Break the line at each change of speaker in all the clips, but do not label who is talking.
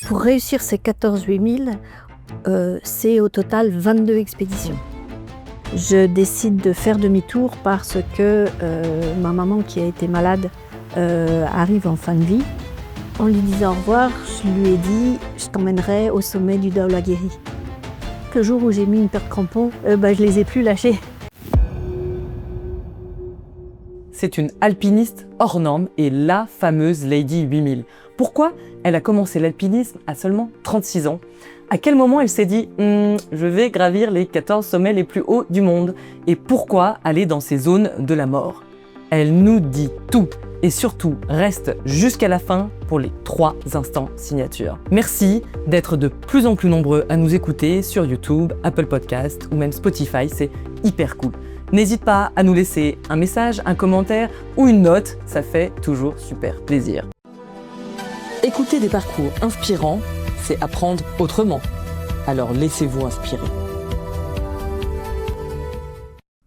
Pour réussir ces 14 8000, c'est au total 22 expéditions. Je décide de faire demi-tour parce que ma maman, qui a été malade, arrive en fin de vie. En lui disant au revoir, je lui ai dit « je t'emmènerai au sommet du Dhaulagiri ». Le jour où j'ai mis une paire de crampons, je les ai plus lâchés.
C'est une alpiniste hors norme et la fameuse Lady 8000. Pourquoi elle a commencé l'alpinisme à seulement 36 ans? À quel moment elle s'est dit « je vais gravir les 14 sommets les plus hauts du monde » et pourquoi aller dans ces zones de la mort? Elle nous dit tout et surtout reste jusqu'à la fin pour les 3 instants signature. Merci d'être de plus en plus nombreux à nous écouter sur YouTube, Apple Podcast ou même Spotify, c'est hyper cool. N'hésite pas à nous laisser un message, un commentaire ou une note, ça fait toujours super plaisir. Écouter des parcours inspirants, c'est apprendre autrement. Alors laissez-vous inspirer.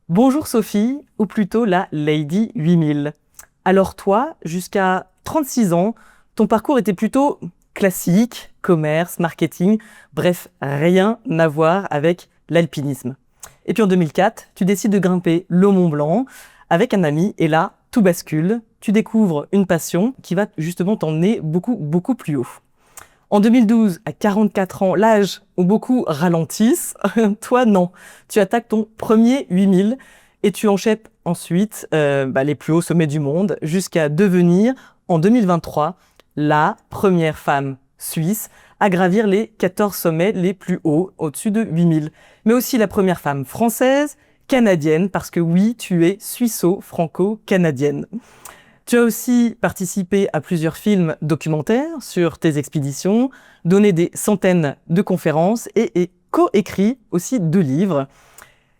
Bonjour Sophie, ou plutôt la Lady 8000. Alors toi, jusqu'à 36 ans, ton parcours était plutôt classique, commerce, marketing, bref, rien à voir avec l'alpinisme. Et puis en 2004, tu décides de grimper le Mont Blanc avec un ami et là, tout bascule. Tu découvres une passion qui va justement t'emmener beaucoup plus haut. En 2012, à 44 ans, l'âge où beaucoup ralentissent, toi non. Tu attaques ton premier 8000 et tu enchaînes ensuite les plus hauts sommets du monde jusqu'à devenir, en 2023, la première femme suisse à gravir les 14 sommets les plus hauts, au-dessus de 8000. Mais aussi la première femme française, canadienne, parce que oui, tu es suisso-franco-canadienne. Tu as aussi participé à plusieurs films documentaires sur tes expéditions, donné des centaines de conférences et co-écrit aussi 2 livres.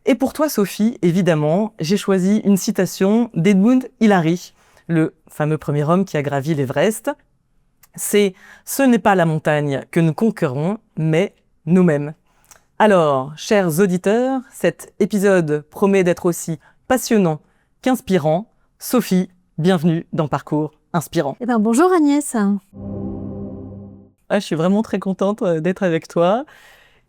Et pour toi, Sophie, évidemment, j'ai choisi une citation d'Edmund Hillary, le fameux premier homme qui a gravi l'Everest. C'est « Ce n'est pas la montagne que nous conquérons, mais nous-mêmes ». Alors, chers auditeurs, cet épisode promet d'être aussi passionnant qu'inspirant. Sophie, bienvenue dans Parcours Inspirant.
Bonjour Agnès.
Je suis vraiment très contente d'être avec toi.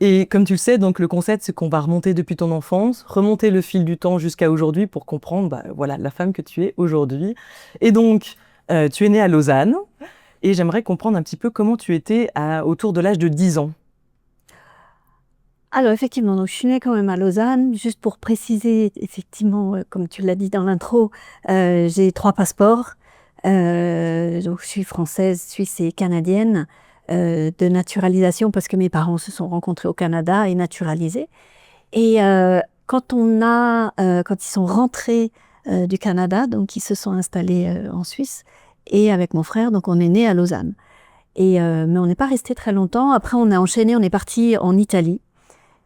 Et comme tu le sais, donc le concept, c'est qu'on va remonter depuis ton enfance, remonter le fil du temps jusqu'à aujourd'hui pour comprendre la femme que tu es aujourd'hui. Et donc, tu es née à Lausanne et j'aimerais comprendre un petit peu comment tu étais autour de l'âge de 10 ans.
Alors effectivement, donc je suis née quand même à Lausanne. Juste pour préciser, effectivement, comme tu l'as dit dans l'intro, j'ai 3 passeports. Donc je suis française, suisse et canadienne, de naturalisation parce que mes parents se sont rencontrés au Canada et naturalisés. Et quand ils sont rentrés du Canada, donc ils se sont installés en Suisse, et avec mon frère, donc on est nés à Lausanne. Mais on n'est pas resté très longtemps. Après, on a enchaîné, on est parti en Italie.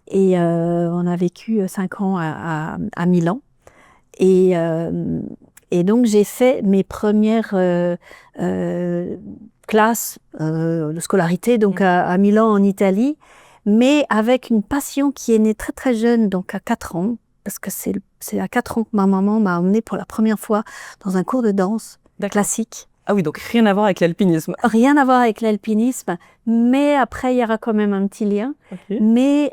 Et on a vécu 5 ans à Milan. Et donc, j'ai fait mes premières classes de scolarité donc à Milan, en Italie, mais avec une passion qui est née très très jeune, donc à 4 ans, parce que c'est à 4 ans que ma maman m'a emmenée pour la première fois dans un cours de danse classique.
Ah oui, donc rien à voir avec l'alpinisme.
Rien à voir avec l'alpinisme, mais après, il y aura quand même un petit lien.
Okay.
Mais,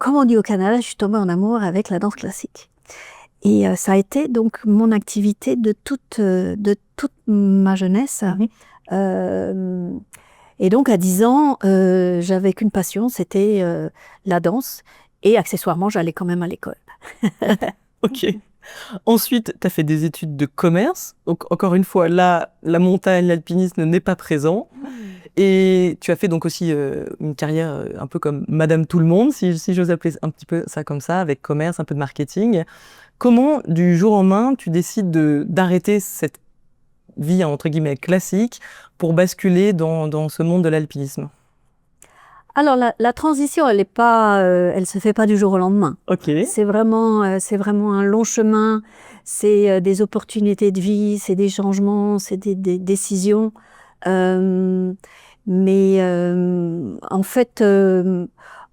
comme on dit au Canada, je suis tombée en amour avec la danse classique. Et ça a été donc mon activité de toute ma jeunesse. Et donc, à 10 ans, j'avais qu'une passion, c'était la danse. Et accessoirement, j'allais quand même à l'école.
Ok. Ensuite, tu as fait des études de commerce. Donc, encore une fois, là, la montagne, l'alpinisme n'est pas présent. Et tu as fait donc aussi une carrière un peu comme Madame Tout-le-Monde, si j'ose appeler un petit peu ça comme ça, avec commerce, un peu de marketing. Comment, du jour au lendemain, tu décides d'arrêter cette vie, entre guillemets, classique pour basculer dans ce monde de l'alpinisme?
Alors la transition, elle se fait pas du jour au lendemain.
Okay.
C'est vraiment un long chemin. C'est des opportunités de vie, c'est des changements, c'est des décisions. En fait,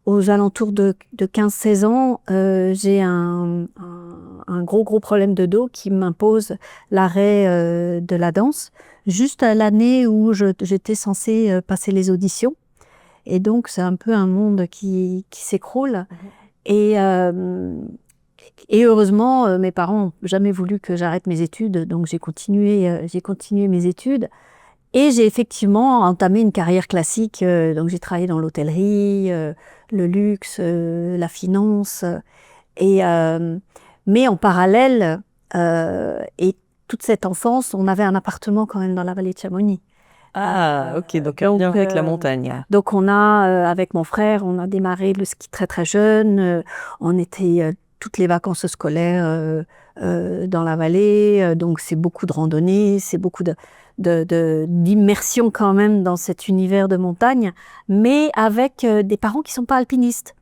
aux alentours de 15-16 ans, j'ai un gros problème de dos qui m'impose l'arrêt de la danse, juste à l'année où j'étais censée passer les auditions. Et donc, c'est un peu un monde qui s'écroule. Et heureusement, mes parents n'ont jamais voulu que j'arrête mes études, donc j'ai continué mes études. Et j'ai effectivement entamé une carrière classique, donc j'ai travaillé dans l'hôtellerie, le luxe, la finance. Mais en parallèle, et toute cette enfance, on avait un appartement quand même dans la vallée de Chamonix.
Ah, ok, donc un lien avec la montagne.
Donc on a, avec mon frère, on a démarré le ski très très jeune. On était toutes les vacances scolaires dans la vallée. Donc c'est beaucoup de randonnées, c'est beaucoup d'immersion quand même dans cet univers de montagne, mais avec des parents qui ne sont pas alpinistes.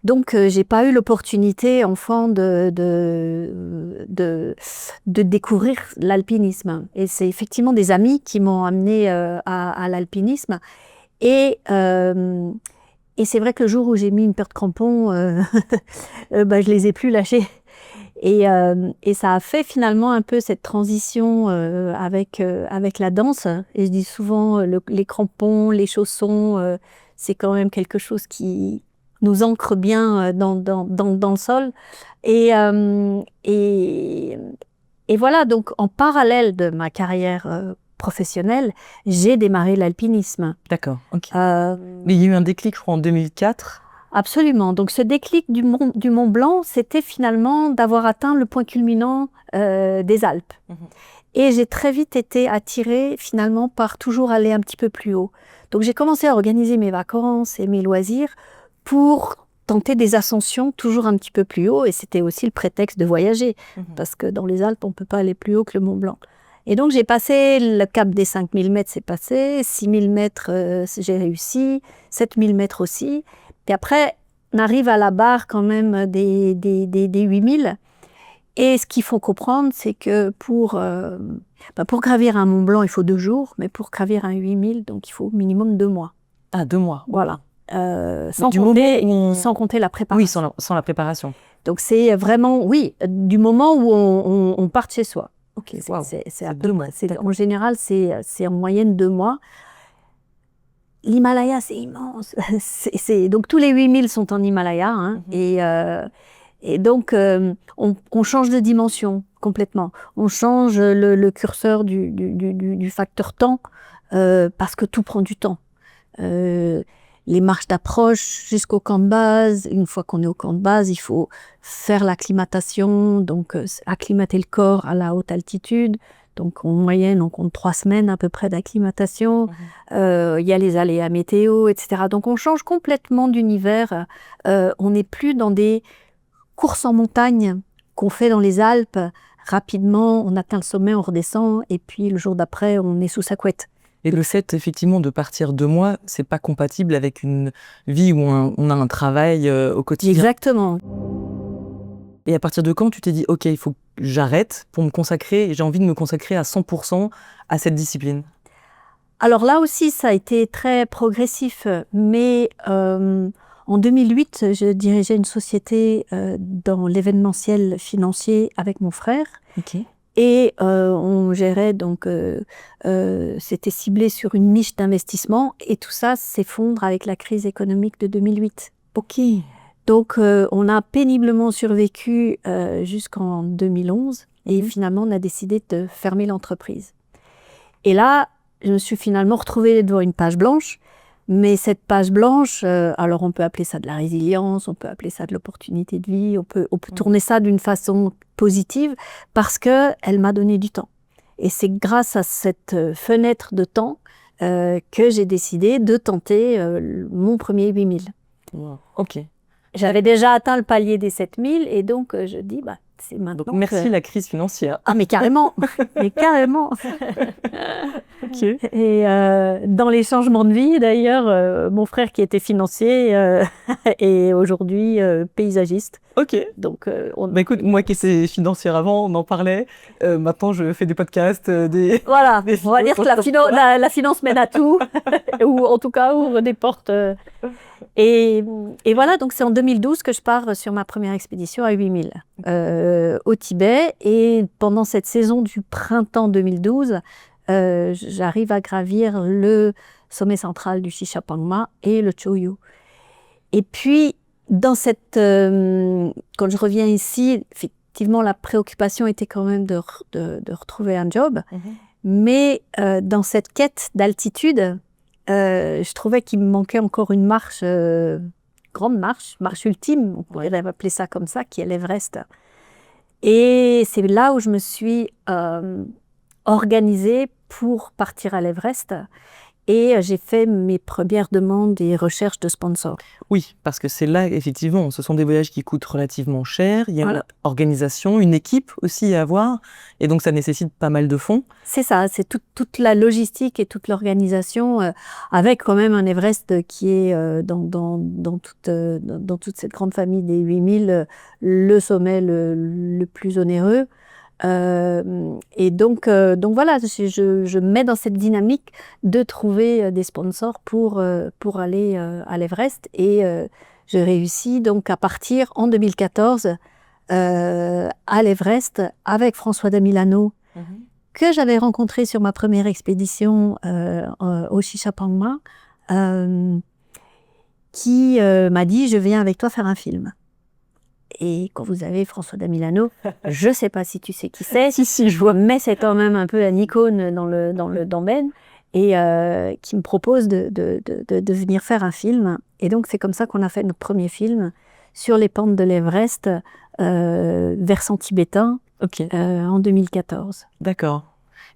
Donc, j'ai pas eu l'opportunité, enfant, de découvrir l'alpinisme. Et c'est effectivement des amis qui m'ont amené à l'alpinisme. Et c'est vrai que le jour où j'ai mis une paire de crampons, je les ai plus lâchés. Et ça a fait finalement un peu cette transition avec la danse. Et je dis souvent, les crampons, les chaussons, c'est quand même quelque chose qui nous ancre bien dans le sol. Et voilà, donc en parallèle de ma carrière professionnelle, j'ai démarré l'alpinisme.
D'accord, ok. Mais il y a eu un déclic, je crois, en 2004.
Absolument. Donc ce déclic du Mont Blanc, c'était finalement d'avoir atteint le point culminant des Alpes. Et j'ai très vite été attirée finalement par toujours aller un petit peu plus haut. Donc j'ai commencé à organiser mes vacances et mes loisirs pour tenter des ascensions toujours un petit peu plus haut. Et c'était aussi le prétexte de voyager, parce que dans les Alpes, on ne peut pas aller plus haut que le Mont Blanc. Et donc j'ai passé le cap des 5000 mètres, c'est passé, 6000 mètres, j'ai réussi, 7000 mètres aussi. Puis après, on arrive à la barre quand même des 8000. Et ce qu'il faut comprendre, c'est que pour gravir un Mont Blanc, il faut 2 jours, mais pour gravir un 8000, donc il faut au minimum 2 mois.
Ah, 2 mois.
Voilà. Sans compter la préparation.
Oui, sans la préparation.
Donc c'est vraiment, oui, du moment où on part de chez soi.
Ok, wow.
C'est 2 mois. En général, c'est en moyenne 2 mois. L'Himalaya, c'est immense. Donc tous les 8000 sont en Himalaya. Hein, et donc, on change de dimension complètement. On change le curseur du facteur temps parce que tout prend du temps. Les marches d'approche jusqu'au camp de base. Une fois qu'on est au camp de base, il faut faire l'acclimatation, donc acclimater le corps à la haute altitude. Donc en moyenne, on compte 3 semaines à peu près d'acclimatation. Il y a les aléas météo, etc. Donc on change complètement d'univers. On n'est plus dans des courses en montagne qu'on fait dans les Alpes. Rapidement, on atteint le sommet, on redescend, et puis le jour d'après, on est sous sa couette.
Et le fait, effectivement, de partir 2 mois, c'est pas compatible avec une vie où on a un travail au quotidien.
Exactement.
Et à partir de quand tu t'es dit, OK, il faut que j'arrête pour me consacrer, j'ai envie de me consacrer à 100% à cette discipline?
Alors là aussi, ça a été très progressif, mais en 2008, je dirigeais une société dans l'événementiel financier avec mon frère.
Okay.
Et on gérait, donc, c'était ciblé sur une niche d'investissement, et tout ça s'effondre avec la crise économique de 2008.
Ok.
Donc, on a péniblement survécu jusqu'en 2011, et finalement, on a décidé de fermer l'entreprise. Et là, je me suis finalement retrouvée devant une page blanche, mais cette page blanche, alors on peut appeler ça de la résilience, on peut appeler ça de l'opportunité de vie, on peut tourner ça d'une façon positive, parce qu'elle m'a donné du temps. Et c'est grâce à cette fenêtre de temps que j'ai décidé de tenter mon premier 8000.
Wow. Ok.
J'avais déjà atteint le palier des 7000, et donc je dis, c'est maintenant.
Donc, merci la crise financière.
Ah, mais carrément, mais carrément.
Ok.
Et dans les changements de vie, d'ailleurs, mon frère qui était financier est aujourd'hui paysagiste.
Ok.
Donc,
écoute, moi qui étais financière avant, on en parlait. Maintenant, je fais des podcasts,
Voilà, on va dire que la finance mène à tout, ou en tout cas ouvre des portes. Et, et voilà, donc c'est en 2012 que je pars sur ma première expédition à 8000 au Tibet. Et pendant cette saison du printemps 2012, j'arrive à gravir le sommet central du Shishapangma et le Choyu. Et puis, quand je reviens ici, effectivement, la préoccupation était quand même de retrouver un job. Mais dans cette quête d'altitude, je trouvais qu'il me manquait encore une marche, grande marche ultime, on pourrait appeler ça comme ça, qui est l'Everest. Et c'est là où je me suis organisée pour partir à l'Everest. Et j'ai fait mes premières demandes et recherches de sponsors.
Oui, parce que c'est là, effectivement, ce sont des voyages qui coûtent relativement cher. Il y a une organisation, une équipe aussi à avoir. Et donc, ça nécessite pas mal de fonds.
C'est ça, c'est toute la logistique et toute l'organisation, avec quand même un Everest qui est dans toute cette grande famille des 8000, le sommet le plus onéreux. Et donc voilà, je mets dans cette dynamique de trouver des sponsors pour aller à l'Everest. Et je réussis donc à partir en 2014 à l'Everest avec François Damilano, que j'avais rencontré sur ma première expédition au Shishapangma, qui m'a dit « Je viens avec toi faire un film ». Et quand vous avez François Damilano, je ne sais pas si tu sais qui c'est,
Si, je vois.
mais c'est quand même un peu une icône dans le domaine, et qui me propose de venir faire un film. Et donc c'est comme ça qu'on a fait notre premier film sur les pentes de l'Everest, versant tibétain, en 2014.
D'accord.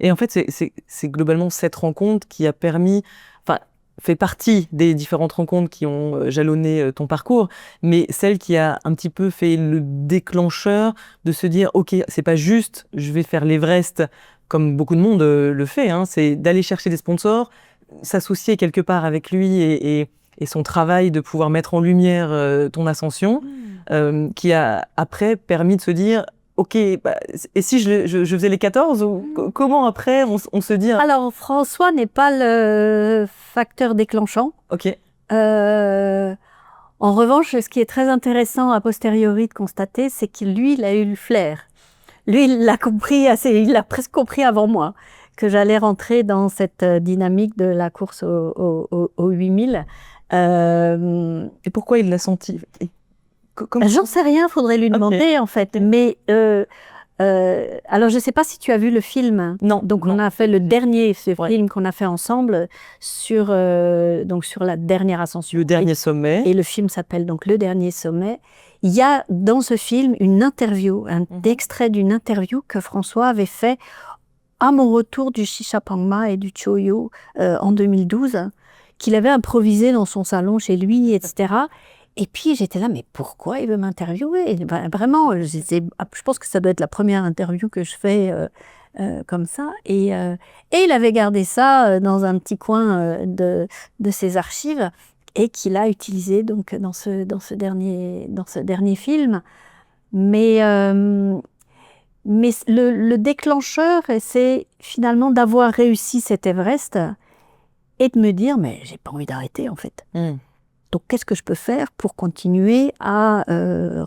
Et en fait, c'est globalement cette rencontre qui a permis, enfin, fait partie des différentes rencontres qui ont jalonné ton parcours, mais celle qui a un petit peu fait le déclencheur de se dire, ok, c'est pas juste, je vais faire l'Everest comme beaucoup de monde le fait, hein, c'est d'aller chercher des sponsors, s'associer quelque part avec lui et son travail de pouvoir mettre en lumière ton ascension, qui a après permis de se dire, ok, bah, et si je faisais les 14, ou comment après on se dit...
Alors, François n'est pas le facteur déclenchant.
Ok.
En revanche, ce qui est très intéressant a posteriori de constater, c'est que lui, il a eu le flair. Lui, il l'a compris il a presque compris avant moi que j'allais rentrer dans cette dynamique de la course au 8000.
Et pourquoi il l'a senti?
J'en sais rien, faudrait lui demander en fait. Mais alors, je ne sais pas si tu as vu le film.
Non.
Donc, on a fait le dernier film qu'on a fait ensemble sur la dernière ascension.
Le dernier sommet.
Et le film s'appelle donc Le Dernier Sommet. Il y a dans ce film une interview, un extrait d'une interview que François avait fait à mon retour du Shishapangma et du Choyu en 2012, qu'il avait improvisé dans son salon chez lui, etc. Et puis j'étais là, mais pourquoi il veut m'interviewer? Vraiment, je pense que ça doit être la première interview que je fais comme ça. Et il avait gardé ça dans un petit coin de ses archives et qu'il a utilisé donc dans ce dernier film. Mais le déclencheur, c'est finalement d'avoir réussi cet Everest et de me dire, mais j'ai pas envie d'arrêter en fait. Donc, qu'est-ce que je peux faire pour continuer à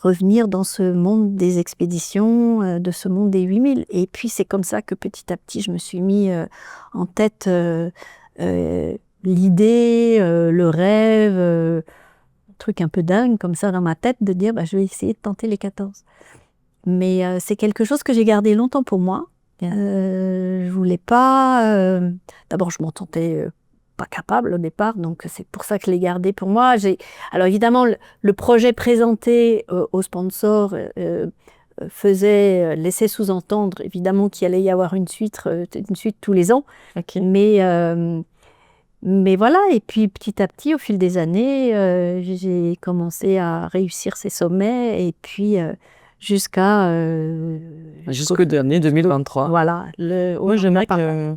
revenir dans ce monde des expéditions, de ce monde des 8000? Et puis, c'est comme ça que petit à petit, je me suis mis en tête l'idée, le rêve, un truc un peu dingue comme ça dans ma tête, de dire je vais essayer de tenter les 14. Mais c'est quelque chose que j'ai gardé longtemps pour moi. Je voulais pas... D'abord, je m'en sentais pas capable au départ, donc c'est pour ça que je l'ai gardé pour moi. Alors évidemment, le projet présenté aux sponsors laissait sous-entendre évidemment qu'il allait y avoir une suite tous les ans. Mais voilà, et puis petit à petit, au fil des années, j'ai commencé à réussir ces sommets, et puis jusqu'au
dernier 2023.
Voilà.
Moi, j'aimerais que...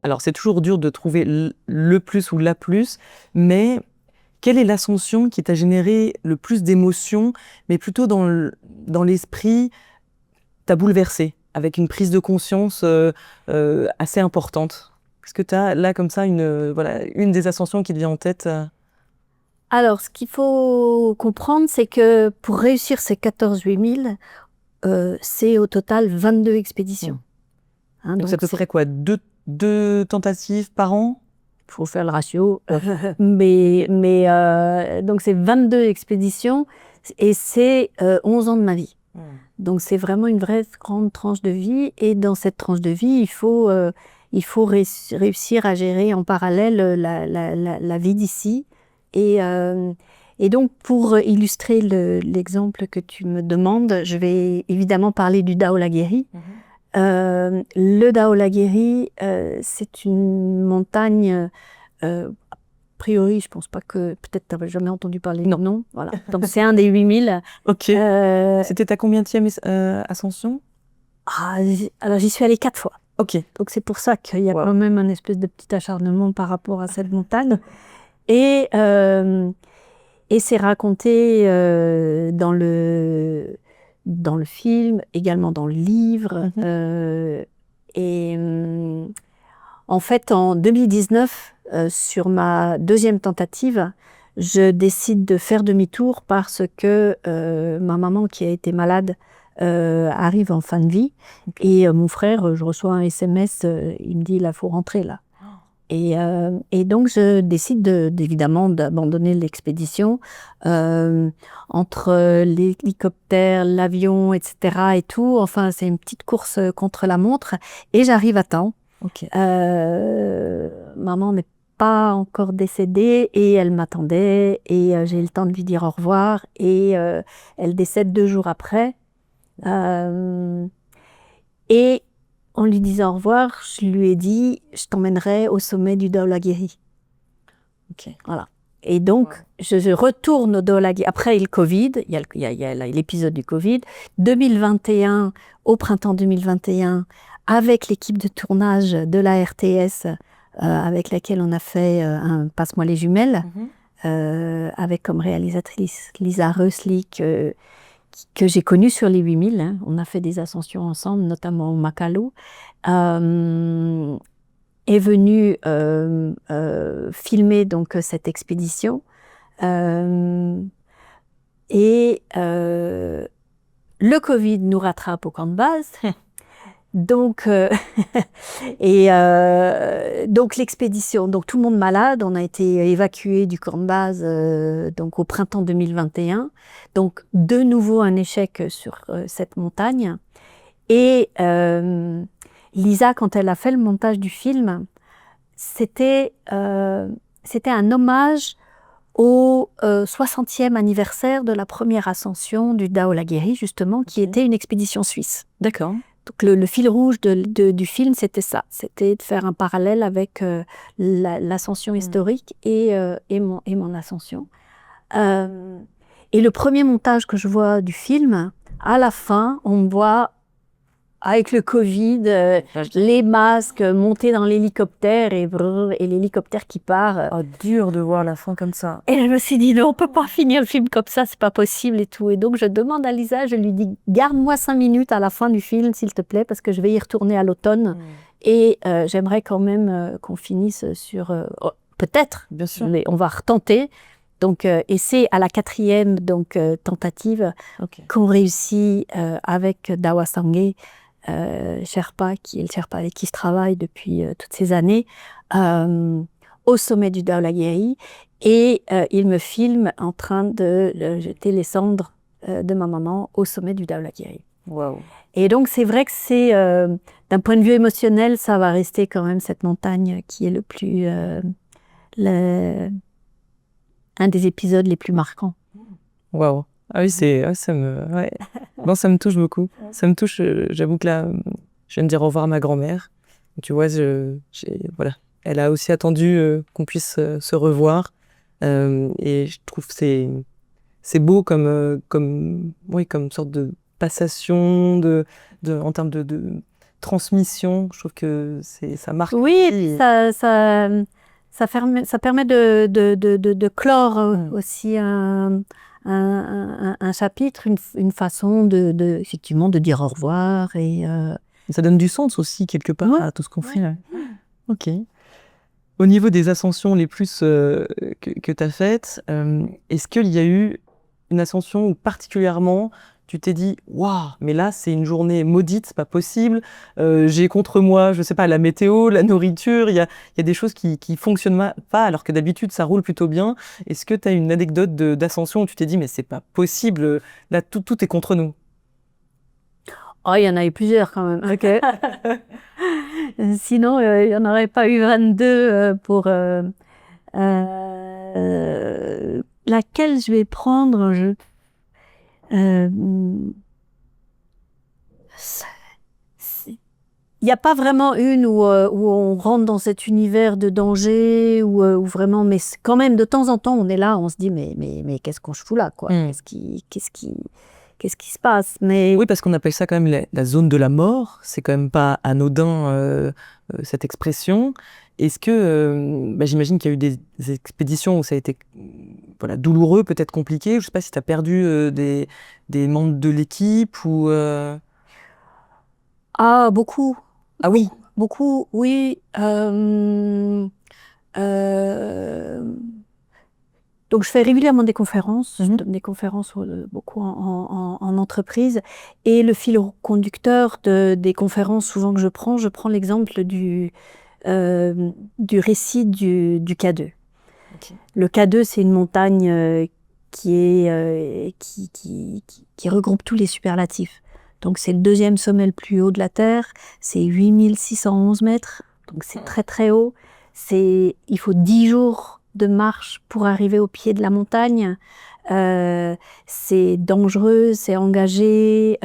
Alors, c'est toujours dur de trouver le plus ou la plus, mais quelle est l'ascension qui t'a généré le plus d'émotions, mais plutôt dans l'esprit, t'a bouleversé, avec une prise de conscience assez importante? Est-ce que tu as là, comme ça, une des ascensions qui te vient en tête
Alors, ce qu'il faut comprendre, c'est que pour réussir ces 14 8000, c'est au total 22 expéditions. Hein,
Donc c'est à peu près quoi, deux tentatives par an?
Il faut faire le ratio. Donc c'est 22 expéditions et c'est 11 ans de ma vie. Donc c'est vraiment une vraie grande tranche de vie. Et dans cette tranche de vie, il faut réussir à gérer en parallèle la vie d'ici. Et donc pour illustrer l'exemple que tu me demandes, je vais évidemment parler du Daolagiri. Le Daolagiri, c'est une montagne, a priori, je pense pas que, peut-être tu n'avais jamais entendu parler. Non, voilà. Donc c'est un des 8000.
Ok. C'était ta combienième ascension?
Alors j'y suis allée 4 fois.
Ok.
Donc c'est pour ça qu'il y a quand même un espèce de petit acharnement par rapport à cette montagne. Et c'est raconté dans le film, également dans le livre. En fait, en 2019, sur ma deuxième tentative, je décide de faire demi-tour parce que ma maman, qui a été malade, arrive en fin de vie. Et mon frère, je reçois un SMS, il me dit, il faut rentrer là. Et donc, je décide évidemment d'abandonner l'expédition. Entre l'hélicoptère, l'avion, etc. et tout, enfin, c'est une petite course contre la montre. Et j'arrive à temps. Maman n'est pas encore décédée et elle m'attendait. Et j'ai eu le temps de lui dire au revoir. Et elle décède 2 jours après. Et en lui disant au revoir, je lui ai dit « Je t'emmènerai au sommet du Daolagiri ». Voilà. Et donc, je retourne au Daolagiri. Après le Covid, il y a l'épisode du Covid. 2021, au printemps 2021, avec l'équipe de tournage de la RTS, avec laquelle on a fait un Passe-moi les jumelles, avec comme réalisatrice Lisa Röslik, que j'ai connue sur les 8000. Hein. On a fait des ascensions ensemble, notamment au Makalu. Est venue filmer donc cette expédition. Le Covid nous rattrape au camp de base. Donc, donc l'expédition, donc tout le monde malade, on a été évacué du camp de base donc au printemps 2021. Donc de nouveau un échec sur cette montagne. Et Lisa, quand elle a fait le montage du film, c'était un hommage au 60e anniversaire de la première ascension du Daolagiri, justement, qui était une expédition suisse.
D'accord.
Donc le fil rouge du film, c'était ça. C'était de faire un parallèle avec l'ascension historique et mon ascension. Et le premier montage que je vois du film, à la fin, on me voit avec le Covid, les masques, monter dans l'hélicoptère et l'hélicoptère qui part.
Oh, dur de voir la fin comme ça.
Et je me suis dit, non, on peut pas finir le film comme ça, c'est pas possible et tout. Et donc, je demande à Lisa, je lui dis, garde-moi 5 minutes à la fin du film, s'il te plaît, parce que je vais y retourner à l'automne. Et j'aimerais quand même qu'on finisse sur... peut-être,
bien sûr,
mais on va retenter. Donc, et c'est à la 4e tentative qu'on réussit avec Dawa Sangye, Sherpa, qui est le Sherpa avec qui je travaille depuis toutes ces années, au sommet du Daolagiri, et il me filme en train de jeter les cendres de ma maman au sommet du Daolagiri.
Wow.
Et donc c'est vrai que c'est, d'un point de vue émotionnel, ça va rester quand même cette montagne qui est le plus, un des épisodes les plus marquants.
Waouh. Ah oui, ça me touche beaucoup. Ça me touche, j'avoue que là, je viens de dire au revoir à ma grand-mère. Tu vois, voilà. Elle a aussi attendu qu'on puisse se revoir. Et je trouve que c'est beau comme sorte de passation, en termes de transmission. Je trouve que ça marque.
Oui, ça permet de clore aussi un chapitre, une façon effectivement de dire au revoir. Et
ça donne du sens aussi quelque part à tout ce qu'on fait. Ok. Au niveau des ascensions les plus que tu as faites, est-ce qu'il y a eu une ascension où particulièrement tu t'es dit waouh, mais là c'est une journée maudite, c'est pas possible, j'ai contre moi, je sais pas, la météo, la nourriture, il y a des choses qui fonctionnent pas alors que d'habitude ça roule plutôt bien. Est-ce que tu as une anecdote d'ascension où tu t'es dit mais c'est pas possible, là tout est contre nous?
Oh, il y en a eu plusieurs quand même.
Ok.
Sinon, il n'y en aurait pas eu 22 pour... laquelle je vais prendre euh, il n'y a pas vraiment une où on rentre dans cet univers de danger, où vraiment, mais quand même, de temps en temps, on est là, on se dit, mais qu'est-ce qu'on fout là, quoi? Qu'est-ce qui se passe? Mais
Oui, parce qu'on appelle ça quand même la zone de la mort. C'est quand même pas anodin cette expression. Est-ce que, j'imagine qu'il y a eu des expéditions où ça a été voilà, douloureux, peut-être compliqué. Je sais pas si tu as perdu des membres de l'équipe ou...
ah, beaucoup,
Ah oui.
beaucoup, oui. Euh, Donc, je fais régulièrement des conférences. Je donne des conférences beaucoup en entreprise. Et le fil conducteur des conférences, souvent que je prends l'exemple du récit du K2.
Ok.
Le K2, c'est une montagne qui regroupe tous les superlatifs. Donc, c'est le deuxième sommet le plus haut de la Terre. C'est 8611 mètres. Donc, c'est très, très haut. Il faut 10 jours de marche pour arriver au pied de la montagne. C'est dangereux, c'est engagé.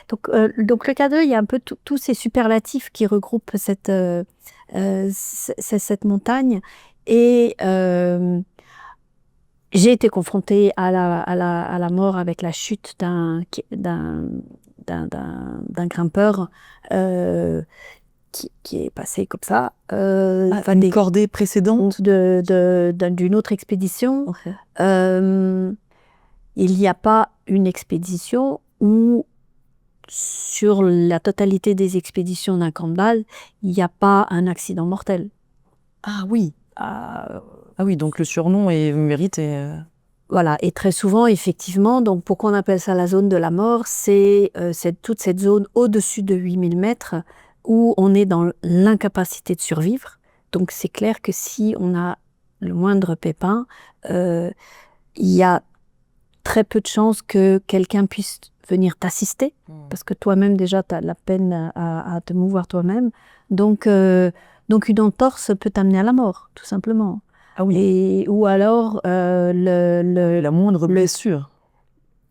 Donc, le K2, il y a un peu tous ces superlatifs qui regroupent cette montagne. Et j'ai été confrontée à la mort avec la chute d'un grimpeur qui est passé comme ça.
Une cordée précédente
d'une autre expédition.
Okay.
Il n'y a pas une expédition où, sur la totalité des expéditions d'un camp de base, il n'y a pas un accident mortel.
Ah oui. Ah oui, donc le surnom mérite.
Voilà, et très souvent, effectivement, donc pourquoi on appelle ça la zone de la mort, c'est toute cette zone au-dessus de 8000 mètres où on est dans l'incapacité de survivre. Donc c'est clair que si on a le moindre pépin, il y a très peu de chances que quelqu'un puisse venir t'assister, parce que toi-même déjà, tu as de la peine à te mouvoir toi-même. Donc une entorse peut t'amener à la mort, tout simplement.
Ah oui.
Ou alors
la moindre blessure.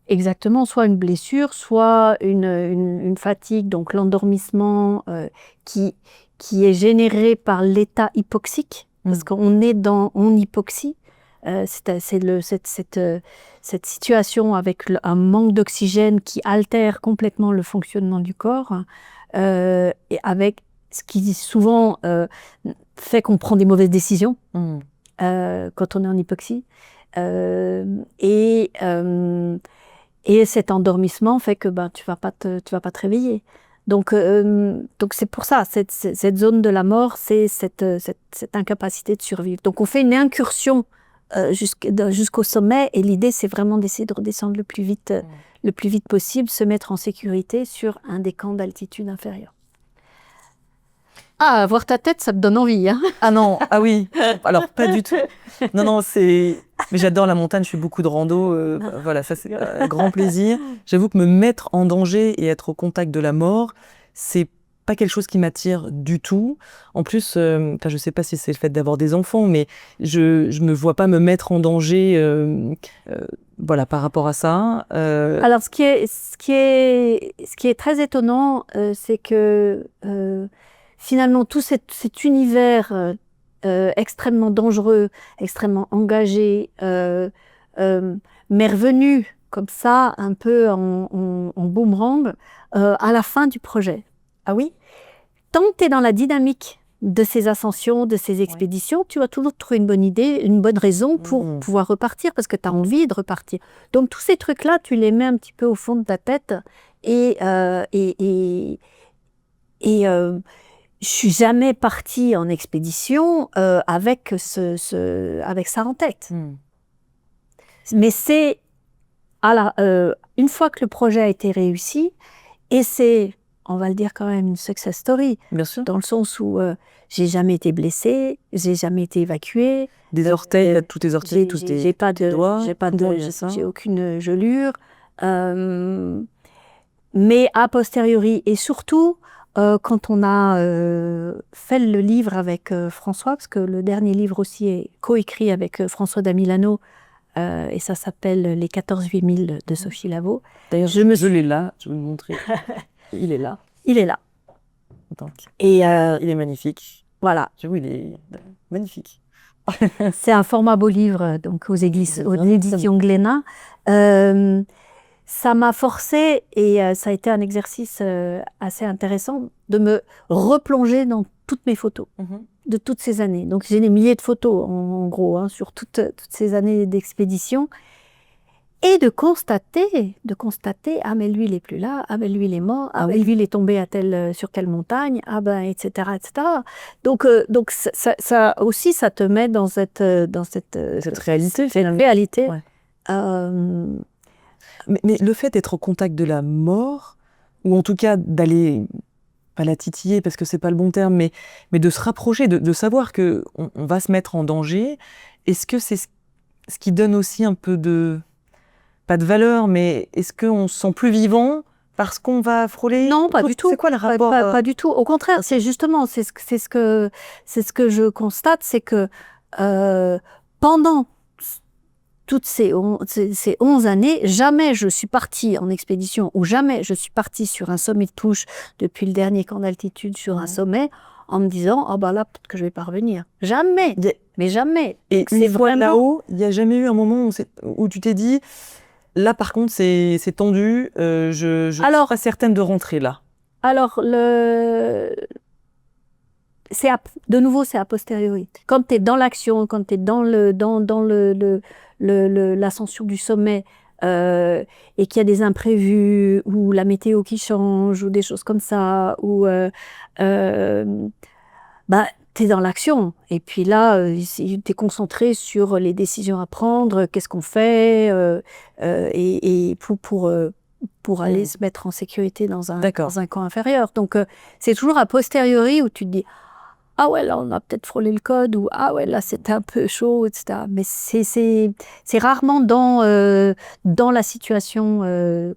Exactement, soit une blessure, soit une fatigue, donc l'endormissement qui est généré par l'état hypoxique, parce qu'on est en hypoxie. C'est cette situation avec un manque d'oxygène qui altère complètement le fonctionnement du corps, et avec ce qui souvent fait qu'on prend des mauvaises décisions quand on est en hypoxie. Et cet endormissement fait que tu vas pas te réveiller. Donc c'est pour ça, cette zone de la mort, c'est cette incapacité de survivre. Donc on fait une incursion jusqu'au sommet, et l'idée c'est vraiment d'essayer de redescendre le plus vite possible, se mettre en sécurité sur un des camps d'altitude inférieure. Ah, voir ta tête, ça te donne envie, hein?
Ah non, ah oui, alors pas du tout. Non, mais j'adore la montagne, je fais beaucoup de rando, voilà, ça c'est un grand plaisir. J'avoue que me mettre en danger et être au contact de la mort, c'est pas quelque chose qui m'attire du tout. En plus, je sais pas si c'est le fait d'avoir des enfants, mais je me vois pas me mettre en danger, voilà, par rapport à ça.
Alors, ce qui est très étonnant, c'est que finalement, tout cet univers extrêmement dangereux, extrêmement engagé, m'est revenu comme ça, un peu en boomerang, à la fin du projet.
Ah oui?
Tant que tu es dans la dynamique de ces ascensions, de ces expéditions, tu vas toujours trouver une bonne idée, une bonne raison pour pouvoir repartir, parce que tu as envie de repartir. Donc tous ces trucs-là, tu les mets un petit peu au fond de ta tête, et je suis jamais partie en expédition avec avec ça en tête. Mais c'est une fois que le projet a été réussi, et c'est, on va le dire quand même, une success story,
Bien sûr.
dans le sens où j'ai jamais été blessée, j'ai jamais été évacuée.
Des orteils, tous tes orteils, tous tes
J'ai pas
doigts,
j'ai aucune gelure. Mais a posteriori, et surtout quand on a fait le livre avec François, parce que le dernier livre aussi est coécrit avec François Damilano, et ça s'appelle Les 14-8000 de Sophie Lavaux.
D'ailleurs, je l'ai là, je vais vous le montrer. Il est là.
Il est là.
Donc,
et
il est magnifique.
voilà.
J'avoue, il est magnifique.
C'est un format beau livre, donc aux éditions Glénat. Ça m'a forcé, et ça a été un exercice assez intéressant, de me replonger dans toutes mes photos de toutes ces années. Donc j'ai des milliers de photos, en gros, hein, sur toutes ces années d'expédition. Et de constater, ah mais lui il est plus là, ah ben lui il est mort, ah ben lui il est tombé sur telle montagne, ah ben etc. Donc ça aussi, ça te met dans cette
réalité.
C'est une réalité.
Ouais. Mais le fait d'être au contact de la mort, ou en tout cas d'aller, pas la titiller parce que c'est pas le bon terme, mais de se rapprocher, de savoir que on va se mettre en danger, est-ce que c'est ce qui donne aussi un peu de, pas de valeur, mais est-ce qu'on se sent plus vivant parce qu'on va frôler?
Non, pas du tout.
C'est quoi le rapport?
Pas du tout. Au contraire, c'est justement, c'est ce que je constate, c'est que pendant toutes ces 11 années, jamais je suis partie en expédition, ou jamais je suis partie sur un sommet de touche depuis le dernier camp d'altitude sur un sommet, en me disant « Ah bah là, peut-être que je vais pas revenir. » Jamais, mais jamais.
Et une fois là-haut, il n'y a jamais eu un moment où tu t'es dit « Là, par contre, c'est tendu, je suis pas certaine de rentrer là. »
Alors, de nouveau, c'est a posteriori. Quand tu es dans l'action, quand tu es dans l'ascension du sommet, et qu'il y a des imprévus, ou la météo qui change, ou des choses comme ça, ou tu es dans l'action. Et puis là, tu es concentré sur les décisions à prendre, qu'est-ce qu'on fait, et pour aller se mettre en sécurité dans un camp inférieur. Donc, c'est toujours a posteriori où tu te dis « Ah ouais, là, on a peut-être frôlé le code » ou « Ah ouais, là, c'était un peu chaud », etc. Mais c'est rarement dans la situation,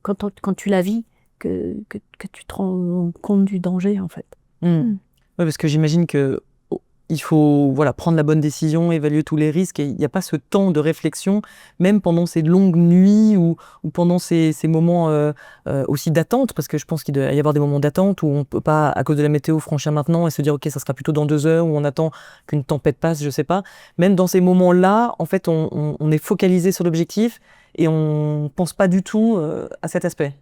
quand tu la vis, que tu te rends compte du danger, en fait.
Oui, parce que j'imagine que il faut prendre la bonne décision, évaluer tous les risques, et il n'y a pas ce temps de réflexion, même pendant ces longues nuits ou pendant ces moments aussi d'attente, parce que je pense qu'il doit y avoir des moments d'attente où on ne peut pas, à cause de la météo, franchir maintenant et se dire « Ok, ça sera plutôt dans 2 heures » ou on attend qu'une tempête passe, je ne sais pas. Même dans ces moments-là, en fait, on est focalisé sur l'objectif et on ne pense pas du tout à cet aspect.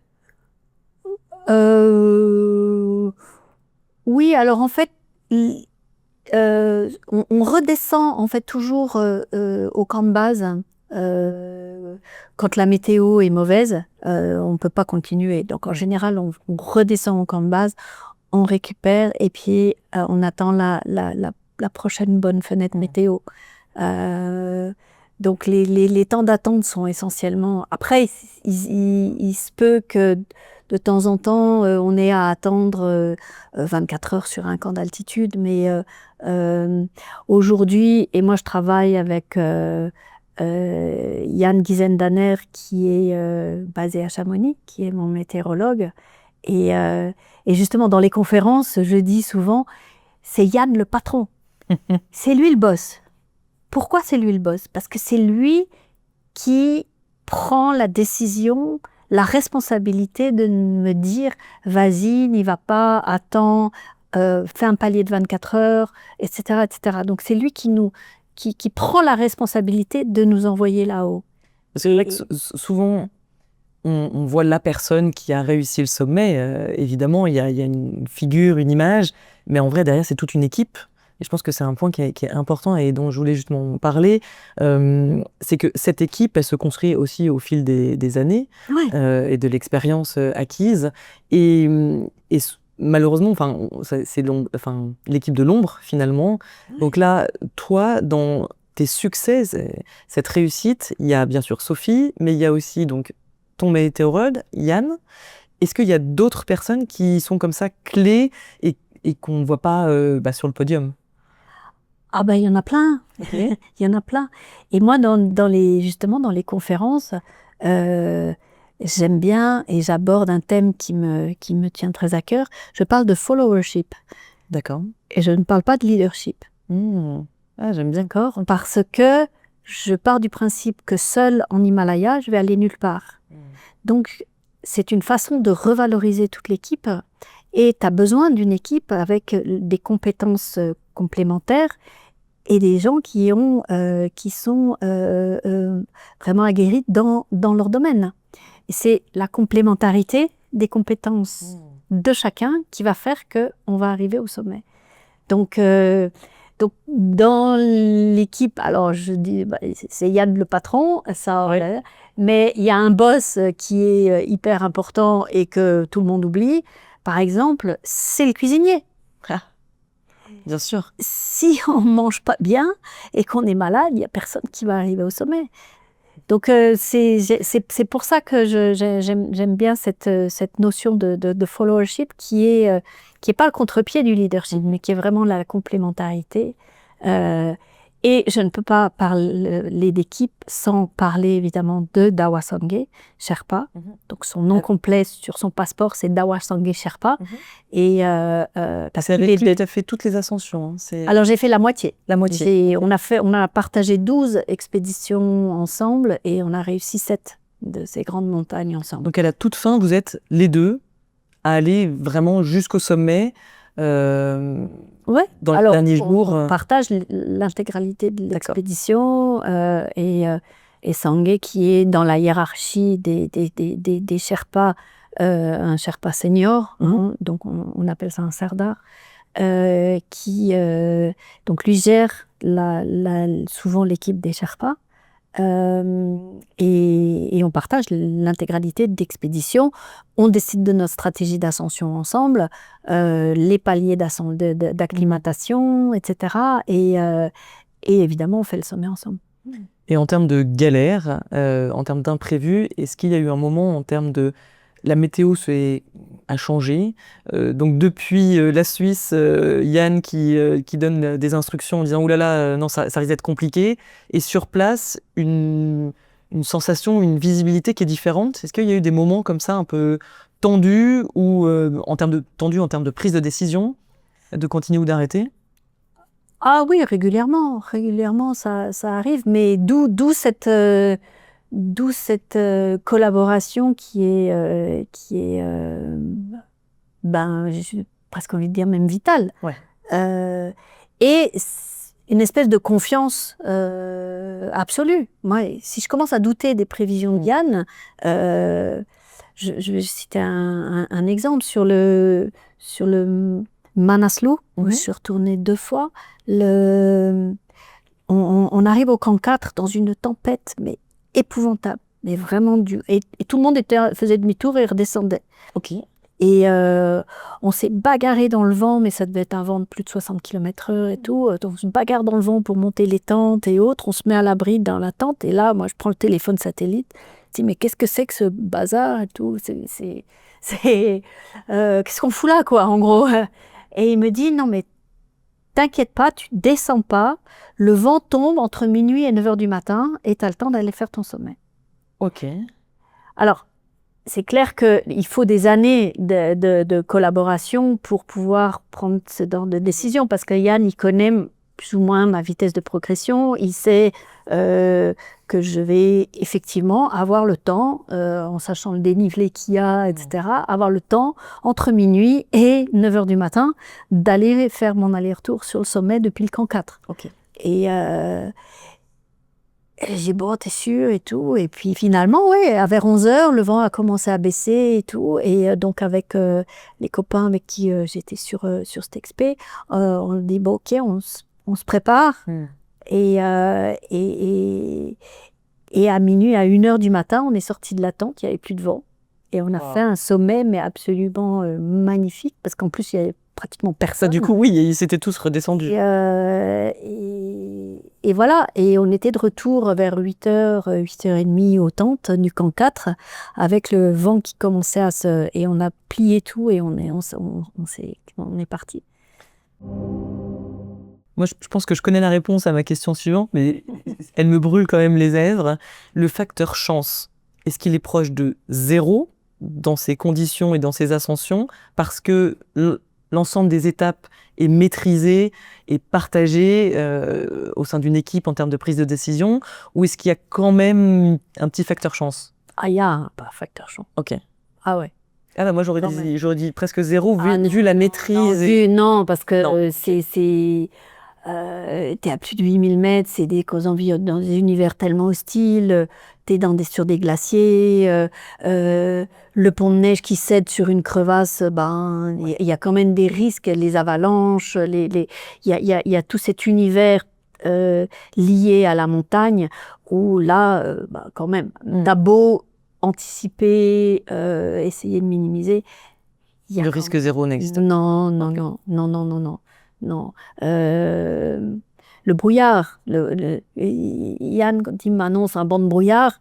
Oui, alors en fait, on redescend en fait toujours au camp de base quand la météo est mauvaise, on ne peut pas continuer. Donc en général, on redescend au camp de base, on récupère, et puis on attend la prochaine bonne fenêtre météo. Donc les temps d'attente sont essentiellement... Après, il se peut que de temps en temps, on ait à attendre 24 heures sur un camp d'altitude, mais aujourd'hui, et moi je travaille avec Yann Gizendaner, qui est basé à Chamonix, qui est mon météorologue, et justement dans les conférences, je dis souvent, c'est Yann le patron, c'est lui le boss. Pourquoi c'est lui le boss? Parce que c'est lui qui prend la décision, la responsabilité de me dire « Vas-y, n'y va pas, attends, fais un palier de 24 heures, etc. etc. » Donc c'est lui qui prend la responsabilité de nous envoyer là-haut.
C'est vrai que souvent, on voit la personne qui a réussi le sommet. Évidemment, il y a une figure, une image, mais en vrai, derrière, c'est toute une équipe. Et je pense que c'est un point qui est important et dont je voulais justement parler. C'est que cette équipe, elle se construit aussi au fil des années et de l'expérience acquise. Et malheureusement, c'est l'équipe de l'ombre finalement. Donc là, toi, dans tes succès, cette réussite, il y a bien sûr Sophie, mais il y a aussi donc ton météorologue, Yann. Est-ce qu'il y a d'autres personnes qui sont comme ça clés et qu'on ne voit pas sur le podium?
Ah ben, il y en a plein.
Okay.
Il y en a plein. Et moi, justement, dans les conférences, j'aime bien et j'aborde un thème qui me tient très à cœur. Je parle de followership.
D'accord.
Et je ne parle pas de leadership.
Ah, j'aime bien.
D'accord. Parce que je pars du principe que seul en Himalaya, je vais aller nulle part. Donc, c'est une façon de revaloriser toute l'équipe. Et tu as besoin d'une équipe avec des compétences complémentaires et des gens qui sont vraiment aguerris dans leur domaine. Et c'est la complémentarité des compétences de chacun qui va faire qu'on va arriver au sommet. Donc dans l'équipe, alors je dis, c'est Yann le patron, ça,
Oui.
Mais il y a un boss qui est hyper important et que tout le monde oublie. Par exemple, c'est le cuisinier.
Ah, bien sûr.
Si on ne mange pas bien et qu'on est malade, il n'y a personne qui va arriver au sommet. Donc c'est pour ça que j'aime bien cette notion de followership qui est pas le contre-pied du leadership, mais qui est vraiment la complémentarité. Et je ne peux pas parler d'équipe sans parler évidemment de Dawa Sangye Sherpa. Donc son nom complet sur son passeport, c'est Dawa Sangye Sherpa. Et
c'est avec lui que tu as fait toutes les ascensions.
Alors j'ai fait la moitié.
La moitié.
On a partagé 12 expéditions ensemble et on a réussi 7 de ces grandes montagnes ensemble.
Donc à la toute fin, vous êtes les deux à aller vraiment jusqu'au sommet. Dans les derniers jours.
On partage l'intégralité de l'expédition et Sangye qui est dans la hiérarchie des Sherpas, un Sherpa senior, donc on appelle ça un Sardar, qui donc lui gère souvent l'équipe des Sherpas. Et on partage l'intégralité d'él'expédition. On décide de notre stratégie d'ascension ensemble, les paliers d'acclimatation, etc. Et évidemment, on fait le sommet ensemble.
Et en termes de galère, en termes d'imprévus, est-ce qu'il y a eu un moment en termes de... La météo a changé. Donc depuis la Suisse, Yann qui donne des instructions en disant « Ouh là là, non, ça risque d'être compliqué ». Et sur place, une sensation, une visibilité qui est différente. Est-ce qu'il y a eu des moments comme ça un peu tendus ou en termes de prise de décision, de continuer ou d'arrêter?
Ah oui, régulièrement ça arrive. Mais d'où cette collaboration qui est j'ai presque envie de dire même vitale.
Ouais.
Et une espèce de confiance absolue. Moi, si je commence à douter des prévisions de Yann, je vais citer un exemple sur le Manaslu, où je suis retournée 2 fois. On arrive au camp 4 dans une tempête, mais épouvantable, mais vraiment et tout le monde faisait demi-tour et redescendait.
Ok.
Et on s'est bagarré dans le vent, mais ça devait être un vent de plus de 60 km/h et tout. Donc on se bagarre dans le vent pour monter les tentes et autres. On se met à l'abri dans la tente. Et là, moi, je prends le téléphone satellite. Je dis, mais qu'est-ce que c'est que ce bazar et tout? Qu'est-ce qu'on fout là, quoi, en gros? Et il me dit, non, mais t'inquiète pas, tu descends pas. Le vent tombe entre minuit et 9h du matin et tu as le temps d'aller faire ton sommet.
Ok.
Alors, c'est clair qu'il faut des années de collaboration pour pouvoir prendre ce genre de décision, parce que Yann, il connaît plus ou moins ma vitesse de progression, il sait que je vais effectivement avoir le temps, en sachant le dénivelé qu'il y a, etc., avoir le temps, entre minuit et 9h du matin, d'aller faire mon aller-retour sur le sommet depuis le camp 4.
Ok.
Et j'ai dit, bon, t'es sûr et tout. Et puis finalement, ouais, vers 11h, le vent a commencé à baisser et tout. Et donc avec les copains avec qui j'étais sur cette expé, on dit, bon, ok, on se prépare. Et à minuit, à 1h du matin, on est sorti de la tente, il n'y avait plus de vent. Et on a fait un sommet, mais absolument magnifique, parce qu'en plus, il y avait pratiquement personne.
Du coup, oui, ils s'étaient tous redescendus.
Et voilà, et on était de retour vers 8h, 8h30 aux tentes du camp 4, avec le vent qui commençait à se... Et on a plié tout et on est parti.
Moi, je pense que je connais la réponse à ma question suivante, mais elle me brûle quand même les lèvres. Le facteur chance, est-ce qu'il est proche de 0 dans ces conditions et dans ces ascensions, parce que l'ensemble des étapes est maîtrisé et partagé au sein d'une équipe en termes de prise de décision, ou est-ce qu'il y a quand même un petit facteur chance?
Ah, il y a un facteur chance.
Ok.
Ah ouais.
Ah bah moi j'aurais dit presque 0 vu la maîtrise.
Non, parce que t'es à plus de 8000 mètres, c'est dans des univers tellement hostiles, t'es sur des glaciers, le pont de neige qui cède sur une crevasse, il y a quand même des risques, les avalanches, il y a tout cet univers lié à la montagne où là, quand même, t'as beau anticiper, essayer de minimiser.
Le risque 0 n'existe pas.
Non. Le brouillard, Yann, quand il m'annonce un banc de brouillard,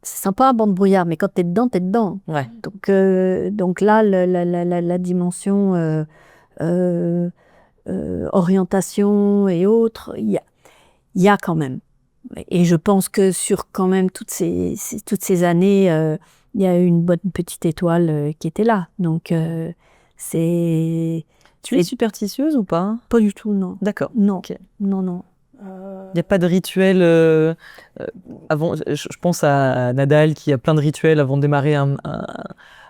c'est sympa un banc de brouillard, mais quand t'es dedans, t'es dedans.
Ouais.
Donc là, la dimension orientation et autres, il y a quand même. Et je pense que sur quand même toutes ces années, il y a une bonne petite étoile qui était là. Donc c'est...
Tu es superstitieuse ou pas?
Pas du tout, non.
D'accord.
Non,
Okay.
non.
Il n'y a pas de rituel avant. Je pense à Nadal qui a plein de rituels avant de démarrer un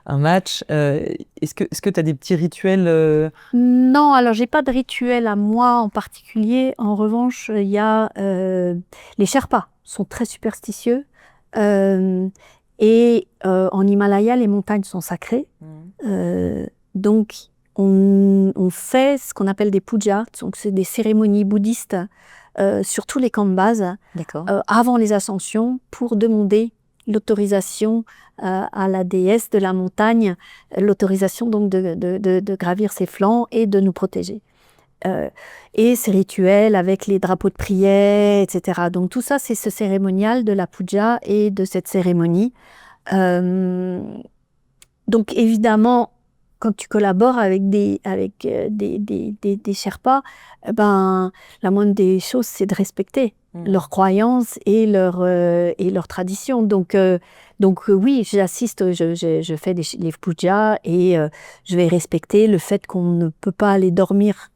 match. Est-ce que tu as des petits rituels
Non, alors j'ai pas de rituel à moi en particulier. En revanche, il y a les Sherpas sont très superstitieux. Et en Himalaya, les montagnes sont sacrées. Donc, on fait ce qu'on appelle des pujas. Donc, c'est des cérémonies bouddhistes sur tous les camps de base avant les ascensions pour demander l'autorisation à la déesse de la montagne, l'autorisation donc de gravir ses flancs et de nous protéger. Et ces rituels avec les drapeaux de prière, etc. Donc tout ça, c'est ce cérémonial de la puja et de cette cérémonie. Donc évidemment, quand tu collabores avec des Sherpas, la moindre des choses, c'est de respecter leurs croyances et leurs traditions. Donc oui, j'assiste, je fais les pujas et je vais respecter le fait qu'on ne peut pas aller dormir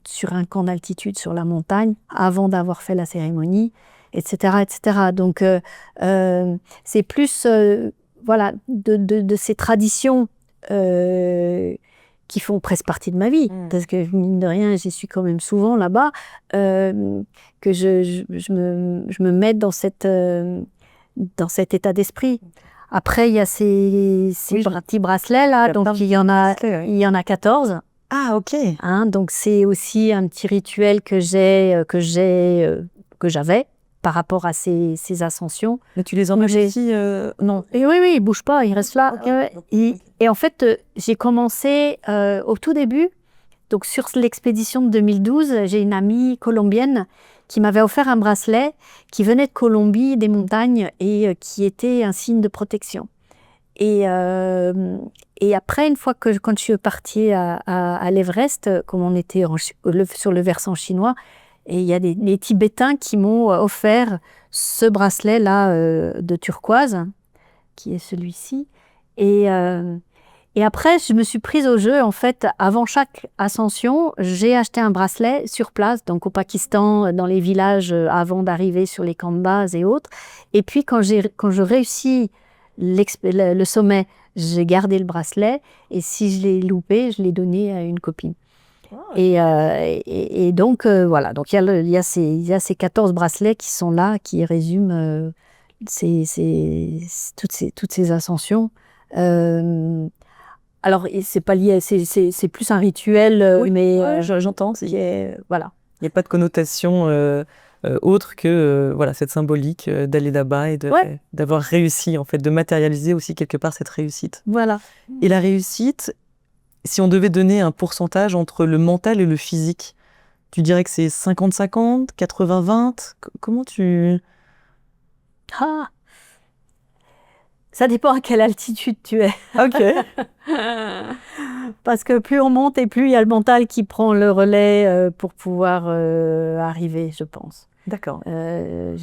sur un camp d'altitude sur la montagne avant d'avoir fait la cérémonie, etc., etc. Donc c'est plus voilà de ces traditions qui font presque partie de ma vie, parce que mine de rien, j'y suis quand même souvent là-bas, que je me mets dans cet état d'esprit. Après, il y a ces petits bracelets là, donc il y en a 14.
Ah, ok.
Donc c'est aussi un petit rituel que j'avais par rapport à ces ascensions.
Mais tu les emmènes ici
Non. Et oui, ils bougent pas, ils restent là. Okay. Et en fait, j'ai commencé au tout début, donc sur l'expédition de 2012, j'ai une amie colombienne qui m'avait offert un bracelet qui venait de Colombie, des montagnes, et qui était un signe de protection. Et après, une fois quand je suis partie à l'Everest, comme on était sur le versant chinois, et il y a des Tibétains qui m'ont offert ce bracelet-là de turquoise, qui est celui-ci. Et après, je me suis prise au jeu. En fait, avant chaque ascension, j'ai acheté un bracelet sur place, donc au Pakistan, dans les villages avant d'arriver sur les camps de base et autres. Et puis, quand je réussis le sommet, j'ai gardé le bracelet. Et si je l'ai loupé, je l'ai donné à une copine. Et donc, voilà. Donc, il y a ces 14 bracelets qui sont là, qui résument toutes ces ascensions. Alors, c'est pas lié, c'est plus un rituel,
oui,
mais
j'entends.
voilà.
Il n'y a pas de connotation autre que voilà, cette symbolique d'aller là-bas et d'avoir réussi, en fait, de matérialiser aussi quelque part cette réussite.
Voilà.
Et la réussite, si on devait donner un pourcentage entre le mental et le physique, tu dirais que c'est 50-50, 80-20? Comment tu...
Ah, ça dépend à quelle altitude tu es.
Ok.
Parce que plus on monte et plus il y a le mental qui prend le relais pour pouvoir arriver, je pense.
D'accord.
Je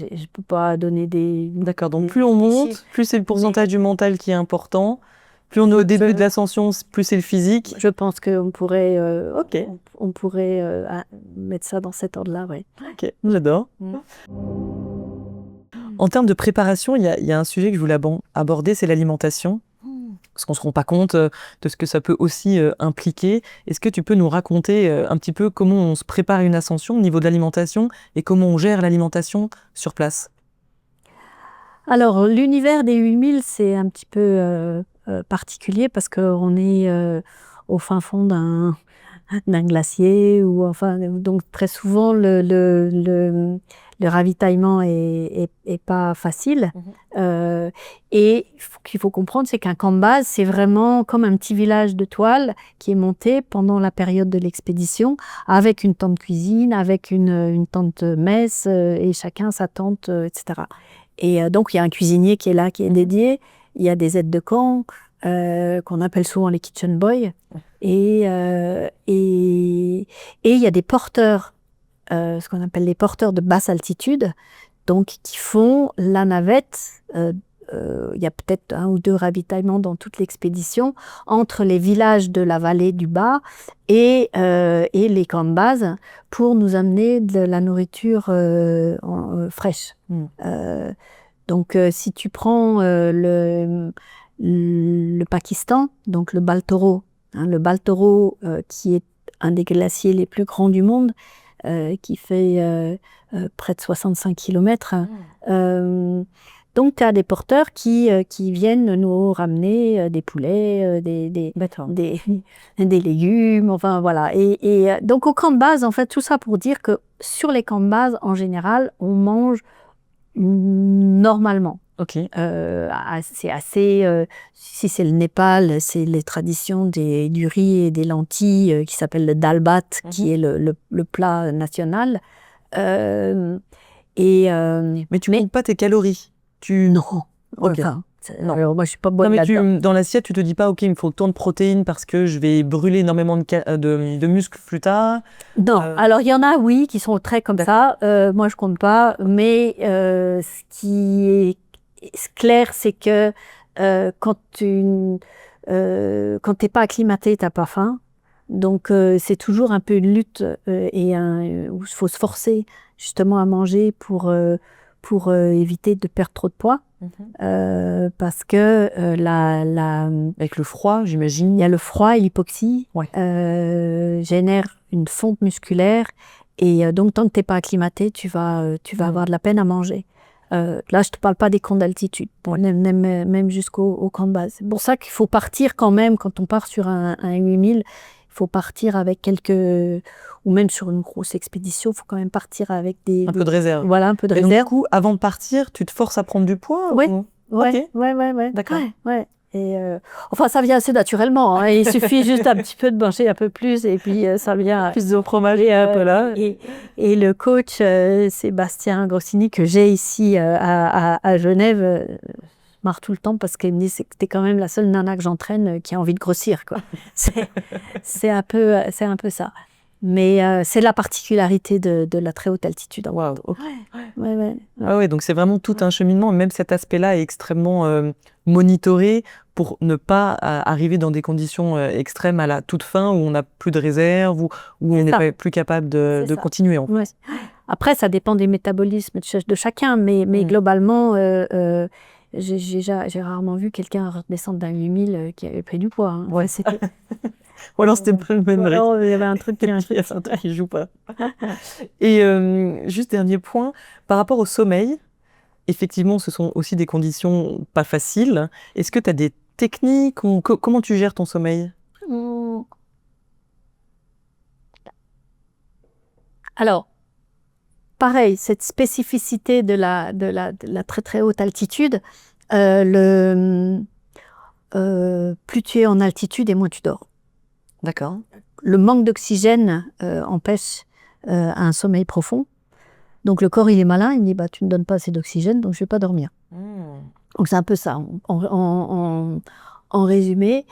ne peux pas donner des...
D'accord, donc plus on monte, plus c'est le pourcentage du mental qui est important. Plus on est au début de l'ascension, plus c'est le physique.
Je pense qu'on pourrait,
Ok.
on pourrait mettre ça dans cet ordre-là, oui.
Ok, j'adore. En termes de préparation, il y a un sujet que je voulais aborder, c'est l'alimentation. Parce qu'on ne se rend pas compte de ce que ça peut aussi impliquer. Est-ce que tu peux nous raconter un petit peu comment on se prépare à une ascension au niveau de l'alimentation et comment on gère l'alimentation sur place?
Alors, l'univers des 8000, c'est un petit peu particulier parce qu'on est au fin fond d'un glacier, ou enfin, donc très souvent le ravitaillement est pas facile. Et ce qu'il faut comprendre, c'est qu'un camp de base, c'est vraiment comme un petit village de toile qui est monté pendant la période de l'expédition, avec une tente cuisine, avec une tente messe, et chacun sa tente, etc. Et donc, il y a un cuisinier qui est là, qui est dédié. Il y a des aides de camp, qu'on appelle souvent les kitchen boys. Et il y a des porteurs, ce qu'on appelle les porteurs de basse altitude, donc qui font la navette. Il y a peut-être 1 ou 2 ravitaillements dans toute l'expédition entre les villages de la vallée du bas et les camps de base pour nous amener de la nourriture fraîche. Donc si tu prends le Pakistan, donc le Baltoro, le Baltoro qui est un des glaciers les plus grands du monde, qui fait près de 65 km. Donc, tu as des porteurs qui viennent nous ramener des poulets, des légumes, enfin voilà. Et donc, au camp de base, en fait, tout ça pour dire que sur les camps de base, en général, on mange normalement.
Ok.
C'est assez... si c'est le Népal, c'est les traditions du riz et des lentilles qui s'appelle le dal bhat, qui est le plat national.
Mais tu comptes pas tes calories?
Non.
Ok.
Enfin,
non.
Alors, moi, je suis pas bonne
non, mais
là-dedans.
dans l'assiette, tu te dis pas, ok, il me faut tant de protéines parce que je vais brûler énormément de muscles plus tard.
Non. Alors, il y en a, oui, qui sont très comme ça. Moi, je compte pas. Mais ce qui est clair, c'est que quand tu n'es pas acclimaté, tu n'as pas faim. Donc, c'est toujours un peu une lutte où il faut se forcer justement à manger pour éviter de perdre trop de poids. Parce que
avec le froid, j'imagine.
Il y a le froid et l'hypoxie génèrent une fonte musculaire. Et donc, tant que tu n'es pas acclimaté, tu vas avoir de la peine à manger. Là, je ne te parle pas des camps d'altitude, même jusqu'au camp de base. C'est pour ça qu'il faut partir quand même, quand on part sur un 8000, il faut partir avec quelques... Ou même sur une grosse expédition, il faut quand même partir avec
un peu de réserve.
Voilà, un peu de
réserve.
réserve.
Donc, du coup, avant de partir, tu te forces à prendre du poids?
Oui,
ouais.
D'accord. Ouais. Et enfin, ça vient assez naturellement. Hein. Il suffit juste un petit peu de manger un peu plus et puis ça vient.
Plus de fromage et un peu là.
Et le coach Sébastien Grossini, que j'ai ici à Genève, marre tout le temps parce qu'il me dit que t'es quand même la seule nana que j'entraîne qui a envie de grossir, quoi. C'est un peu ça. Mais c'est la particularité de la très haute altitude.
Wow. Okay.
Ouais.
Ouais, donc c'est vraiment tout un cheminement. Même cet aspect-là est extrêmement monitoré pour ne pas arriver dans des conditions extrêmes à la toute fin où on n'a plus de réserve, où on n'est plus capable de continuer. En fait.
Ouais. Après, ça dépend des métabolismes de chacun, mais globalement, j'ai rarement vu quelqu'un redescendre d'un 8000 qui avait pris du poids. Hein.
Ouais, c'était... Ou alors c'était pas le même rythme.
Non, il y avait un truc
qui joue pas. Et juste dernier point, par rapport au sommeil, effectivement, ce sont aussi des conditions pas faciles. Est-ce que tu as des techniques ou comment tu gères ton sommeil?
Alors, pareil, cette spécificité de la très très haute altitude, plus tu es en altitude et moins tu dors.
D'accord.
Le manque d'oxygène empêche un sommeil profond. Donc le corps, il est malin, il me dit bah, tu ne me donnes pas assez d'oxygène, donc je ne vais pas dormir. Donc c'est un peu ça, en résumé.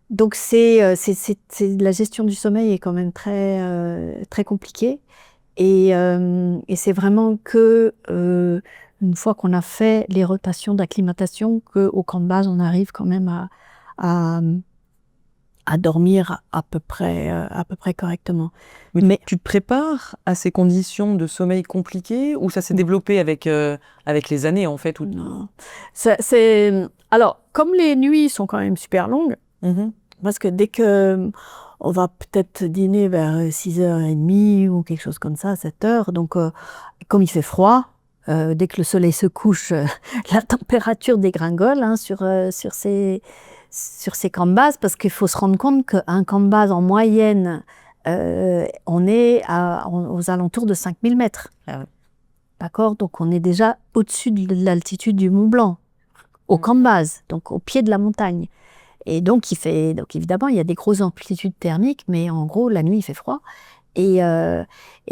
Donc la gestion du sommeil est quand même très, très compliquée. Et c'est vraiment que une fois qu'on a fait les rotations d'acclimatation, qu'au camp de base, on arrive quand même à dormir à peu près correctement.
Mais tu te prépares à ces conditions de sommeil compliquées ou ça s'est développé avec les années en fait
Non. Alors, comme les nuits sont quand même super longues, parce que dès que on va peut-être dîner vers 6h30 ou quelque chose comme ça, 7h, donc comme il fait froid, dès que le soleil se couche, la température dégringole sur ces camps de base, parce qu'il faut se rendre compte qu'un camp de base en moyenne, on est aux alentours de 5000 mètres. Ah ouais. D'accord? Donc on est déjà au-dessus de l'altitude du Mont Blanc, au camp de base, donc au pied de la montagne. Et donc évidemment, il y a des grosses amplitudes thermiques, mais en gros, la nuit, il fait froid. Et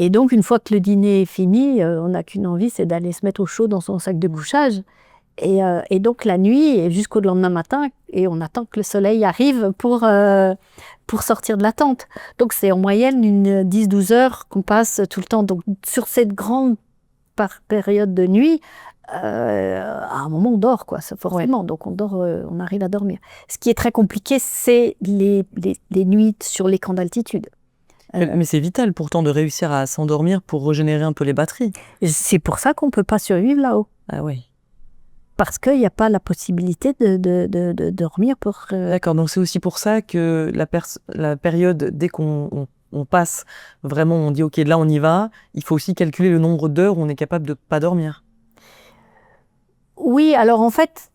donc, une fois que le dîner est fini, on n'a qu'une envie, c'est d'aller se mettre au chaud dans son sac de couchage. Et donc, la nuit, jusqu'au lendemain matin, et on attend que le soleil arrive pour sortir de la tente. Donc, c'est en moyenne une 10-12 heures qu'on passe tout le temps. Donc, sur cette grande période de nuit, à un moment, on dort, quoi, forcément. Ouais. Donc, on dort, on arrive à dormir. Ce qui est très compliqué, c'est les nuits sur les camps d'altitude.
Mais c'est vital pourtant de réussir à s'endormir pour régénérer un peu les batteries.
C'est pour ça qu'on ne peut pas survivre là-haut.
Ah oui.
Parce qu'il n'y a pas la possibilité de dormir pour...
D'accord, donc c'est aussi pour ça que la période, dès qu'on passe, vraiment, on dit ok, là on y va, il faut aussi calculer le nombre d'heures où on est capable de ne pas dormir.
Oui, alors en fait,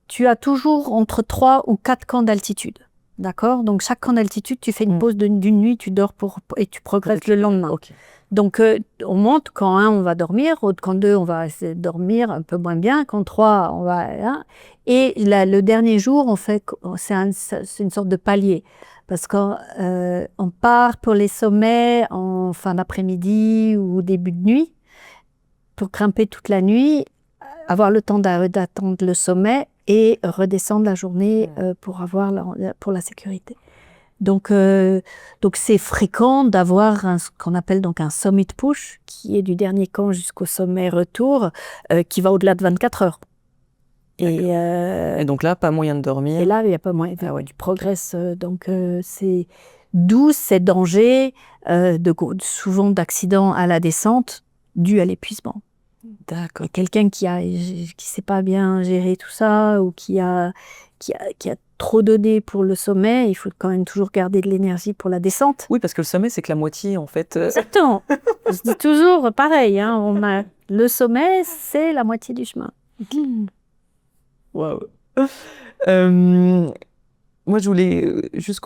tu as toujours entre 3 ou 4 camps d'altitude. D'accord? Donc chaque camp d'altitude, tu fais une pause d'une nuit, tu dors et tu progresses le lendemain. Okay. Donc on monte, camp 1, on va dormir, camp 2, on va essayer de dormir un peu moins bien, camp 3, on va... Hein, et le dernier jour, on fait, c'est une sorte de palier. Parce qu'on part pour les sommets en fin d'après-midi ou début de nuit, pour grimper toute la nuit, avoir le temps d'attendre le sommet et redescendre la journée pour la sécurité. Donc c'est fréquent d'avoir ce qu'on appelle donc un summit push, qui est du dernier camp jusqu'au sommet retour, qui va au-delà de 24 heures.
Et donc là, pas moyen de dormir.
Et là, il n'y a pas moyen. Ah ouais, tu progresses. Donc c'est d'où ces dangers, souvent d'accidents à la descente, dus à l'épuisement.
D'accord.
Quelqu'un qui sait pas bien gérer tout ça ou qui a trop donné pour le sommet, il faut quand même toujours garder de l'énergie pour la descente.
Oui, parce que le sommet, c'est que la moitié, en fait.
Exactement. Je dis toujours pareil. Hein, le sommet, c'est la moitié du chemin.
Waouh. Moi, je voulais juste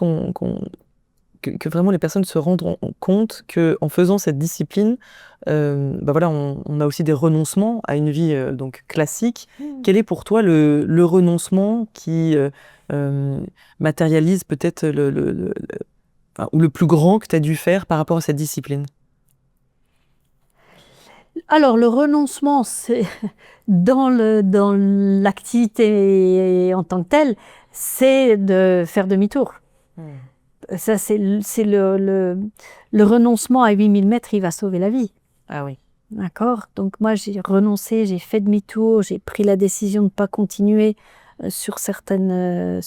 que vraiment les personnes se rendent compte qu'en faisant cette discipline, voilà, on a aussi des renoncements à une vie donc classique. Quel est pour toi le renoncement qui matérialise peut-être ou le plus grand que tu as dû faire par rapport à cette discipline?
Alors, le renoncement, c'est dans l'activité en tant que telle, c'est de faire demi-tour. Ça, c'est le renoncement à 8000 mètres, il va sauver la vie.
Ah oui.
D'accord? Donc moi, j'ai renoncé, j'ai fait demi-tour, j'ai pris la décision de ne pas continuer sur certaines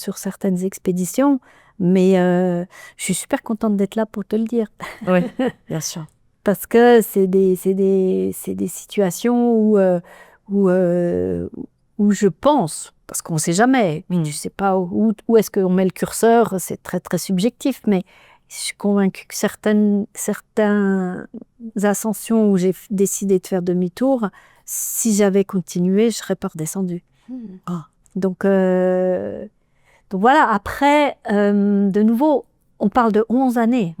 expéditions, mais je suis super contente d'être là pour te le dire.
Oui, bien sûr.
Parce que c'est des situations où je pense, parce qu'on ne sait jamais, tu ne sais pas où est-ce qu'on met le curseur, c'est très très subjectif, mais je suis convaincue que certaines ascensions où j'ai décidé de faire demi-tour, si j'avais continué, je ne serais pas redescendue. Donc voilà, après, de nouveau, on parle de 11 années.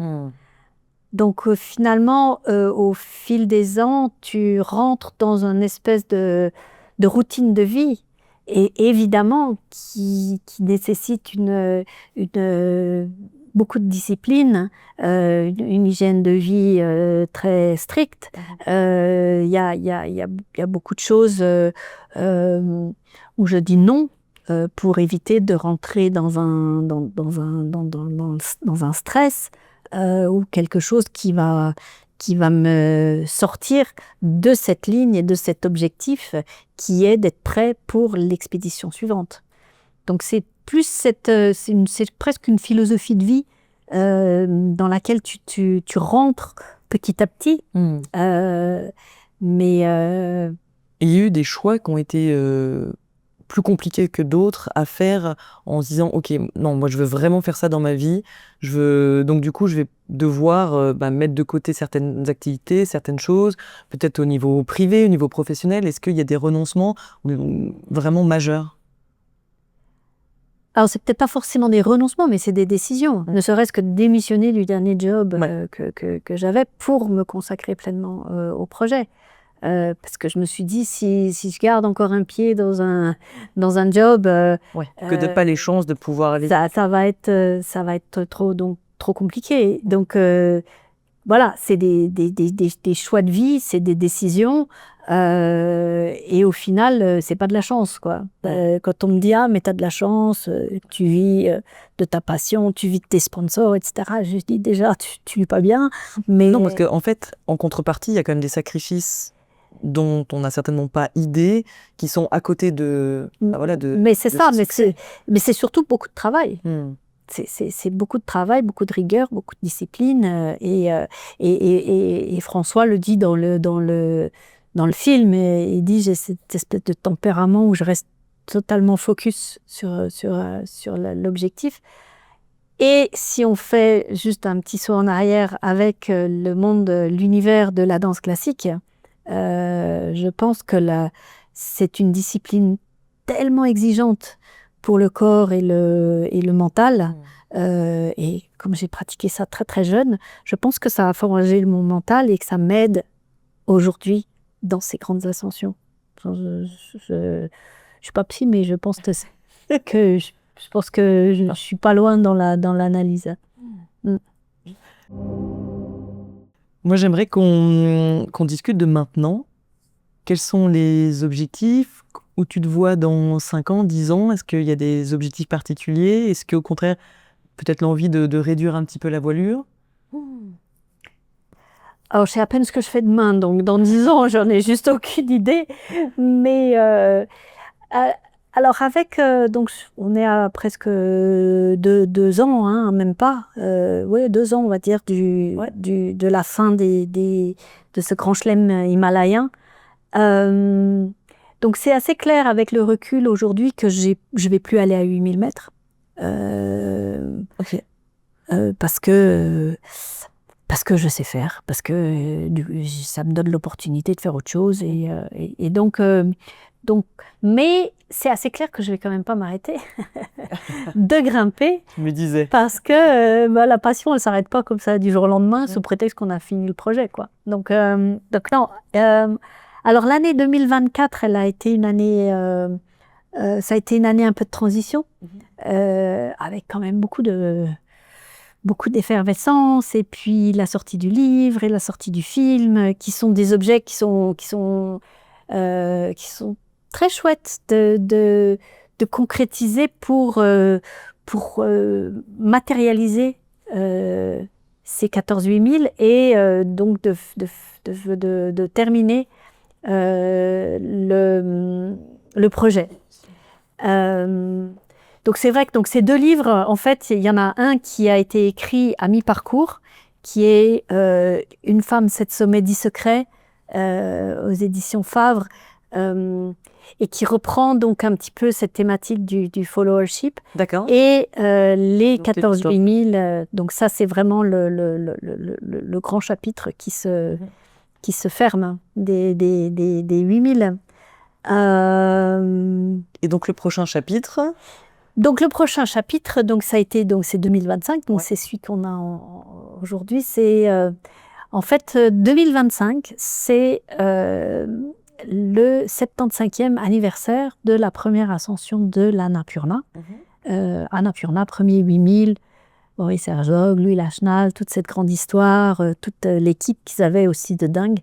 Donc finalement, au fil des ans, tu rentres dans une espèce de routine de vie, et évidemment qui nécessite beaucoup de discipline, une hygiène de vie très stricte. Il y a beaucoup de choses où je dis non pour éviter de rentrer dans un stress ou quelque chose qui va me sortir de cette ligne et de cet objectif qui est d'être prêt pour l'expédition suivante. Donc c'est presque une philosophie de vie dans laquelle tu rentres petit à petit. Mais
Et il y a eu des choix qui ont été plus compliqués que d'autres à faire en se disant ok, non, moi je veux vraiment faire ça dans ma vie, donc du coup je vais devoir mettre de côté certaines activités, certaines choses, peut-être au niveau privé, au niveau professionnel. Est-ce qu'il y a des renoncements vraiment majeurs?
alors c'est peut-être pas forcément des renoncements, mais c'est des décisions. Ne serait-ce que de démissionner du dernier job que j'avais pour me consacrer pleinement au projet. Parce que je me suis dit, si je garde encore un pied dans un job,
que de pas les chances de pouvoir aller.
Ça va être trop compliqué. Donc voilà, c'est des choix de vie, c'est des décisions, et au final, c'est pas de la chance, quoi. Quand on me dit, ah, mais t'as de la chance, tu vis de ta passion, tu vis de tes sponsors, etc. Je dis déjà, tu vis pas bien. Mais
non, parce qu'en fait, en contrepartie, il y a quand même des sacrifices dont on n'a certainement pas idée, qui sont à côté de...
mais c'est ça, mais c'est surtout beaucoup de travail. C'est beaucoup de travail, beaucoup de rigueur, beaucoup de discipline. Et François le dit dans le film, il dit, j'ai cette espèce de tempérament où je reste totalement focus sur l'objectif. Et si on fait juste un petit saut en arrière avec le monde, l'univers de la danse classique, je pense que c'est une discipline tellement exigeante pour le corps et le mental. Et comme j'ai pratiqué ça très très jeune, je pense que ça a forgé mon mental et que ça m'aide aujourd'hui dans ces grandes ascensions. Je suis pas psy, mais je pense que je suis pas loin dans l'analyse.
Moi, j'aimerais qu'on discute de maintenant. Quels sont les objectifs? Où tu te vois dans 5 ans, 10 ans? Est-ce qu'il y a des objectifs particuliers? Est-ce qu'au contraire, peut-être l'envie de réduire un petit peu la voilure?
Alors, je sais à peine ce que je fais demain, donc dans 10 ans, j'en ai juste aucune idée. Mais alors, donc, on est à presque 2 ans, hein, même pas. 2 ans, on va dire, de la fin de ce grand chelem himalayen. Donc, c'est assez clair avec le recul aujourd'hui que je vais plus aller à 8000 mètres. Parce que je sais faire, parce que ça me donne l'opportunité de faire autre chose. Et donc, mais c'est assez clair que je vais quand même pas m'arrêter de grimper.
Je me disais.
Parce que la passion, elle s'arrête pas comme ça du jour au lendemain, sous prétexte qu'on a fini le projet, quoi. Donc non. Alors l'année 2024, elle a été une année, ça a été une année un peu de transition, avec quand même beaucoup d'effervescence, et puis la sortie du livre et la sortie du film, qui sont des objets qui sont très chouettes de concrétiser pour matérialiser ces 14 8000 et donc de terminer le projet. Donc c'est vrai que ces 2 livres, en fait, il y en a un qui a été écrit à mi-parcours, qui est Une femme, 7 sommets, 10 secrets, aux éditions Favre, et qui reprend donc un petit peu cette thématique du followership.
D'accord.
Et les 14 8000, donc ça c'est vraiment le grand chapitre qui se ferme des 8000.
Et donc le prochain chapitre?
Donc le prochain chapitre, donc ça a été c'est 2025, donc
Ouais.
c'est celui qu'on a aujourd'hui. C'est en fait 2025, c'est le 75e anniversaire de la première ascension de l'Annapurna. Annapurna, premier 8000, Boris Herzog, Louis Lachenal, toute cette grande histoire, toute l'équipe qu'ils avaient aussi de dingue.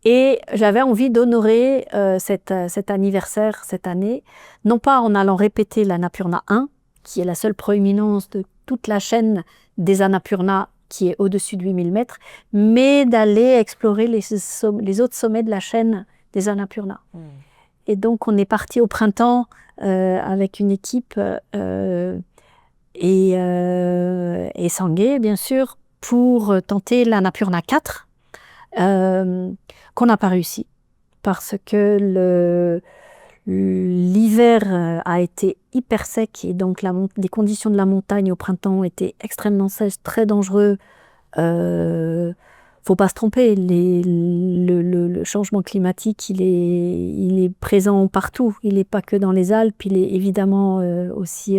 Et j'avais envie d'honorer cet anniversaire cette année, non pas en allant répéter l'Annapurna 1, qui est la seule proéminence de toute la chaîne des Annapurna qui est au-dessus de 8000 mètres, mais d'aller explorer les autres sommets de la chaîne des Annapurna. Et donc on est parti au printemps avec une équipe et Sangué, bien sûr, pour tenter l'Annapurna 4. Qu'on n'a pas réussi parce que l'hiver a été hyper sec et donc les conditions de la montagne au printemps étaient extrêmement sèches, très dangereux. Faut pas se tromper, le changement climatique il est présent partout, il n'est pas que dans les Alpes, il est évidemment aussi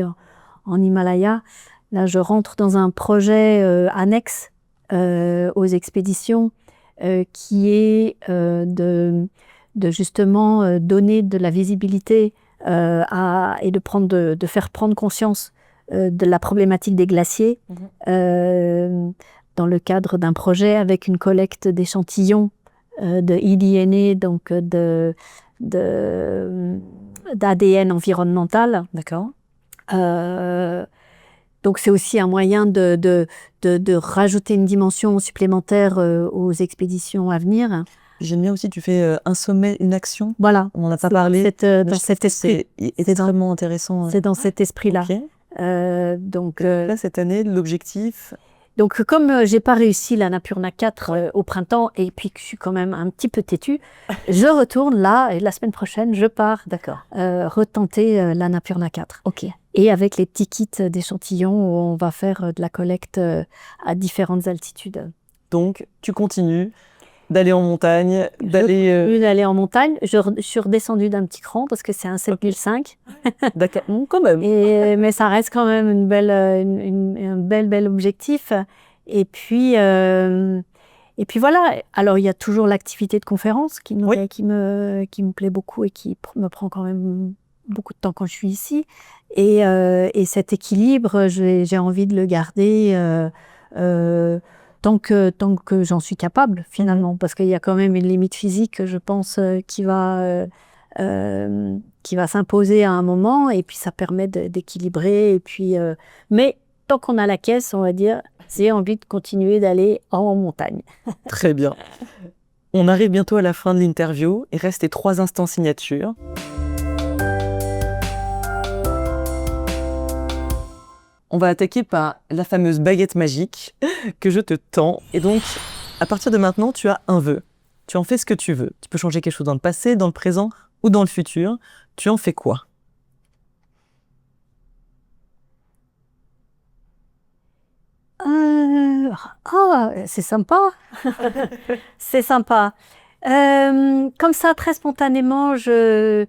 en Himalaya. Là je rentre dans un projet annexe aux expéditions qui est de justement donner de la visibilité et de faire prendre conscience de la problématique des glaciers dans le cadre d'un projet avec une collecte d'échantillons de IDNA, donc d'ADN environnemental.
D'accord.
Donc c'est aussi un moyen de rajouter une dimension supplémentaire aux expéditions à venir.
J'aime bien aussi, tu fais un sommet, une action.
Voilà.
On n'en a pas parlé.
Dans cet esprit.
C'est extrêmement intéressant.
C'est dans cet esprit-là.
Okay.
Donc
là, cette année, l'objectif...
Donc comme j'ai pas réussi l'Annapurna 4 au printemps et puis que je suis quand même un petit peu têtue, je retourne là et la semaine prochaine, je pars retenter l'Annapurna 4.
Ok.
Et avec les petits kits d'échantillons où on va faire de la collecte à différentes altitudes.
Donc, tu continues d'aller en montagne,
d'aller en montagne. Je suis redescendue d'un petit cran parce que c'est un 7005.
D'accord, quand même.
Mais ça reste quand même un bel objectif. Et puis voilà. Alors il y a toujours l'activité de conférence qui me plaît beaucoup et qui me prend quand même beaucoup de temps quand je suis ici. Et cet équilibre, j'ai envie de le garder tant que j'en suis capable, finalement. Parce qu'il y a quand même une limite physique, je pense, qui va s'imposer à un moment. Et puis, ça permet d'équilibrer. Et puis, mais tant qu'on a la caisse, on va dire, j'ai envie de continuer d'aller en montagne.
Très bien. On arrive bientôt à la fin de l'interview. Il reste les 3 instants signature. On va attaquer par la fameuse baguette magique que je te tends. Et donc, à partir de maintenant, tu as un vœu. Tu en fais ce que tu veux. Tu peux changer quelque chose dans le passé, dans le présent ou dans le futur. Tu en fais quoi ?
C'est sympa. C'est sympa. Comme ça, très spontanément, je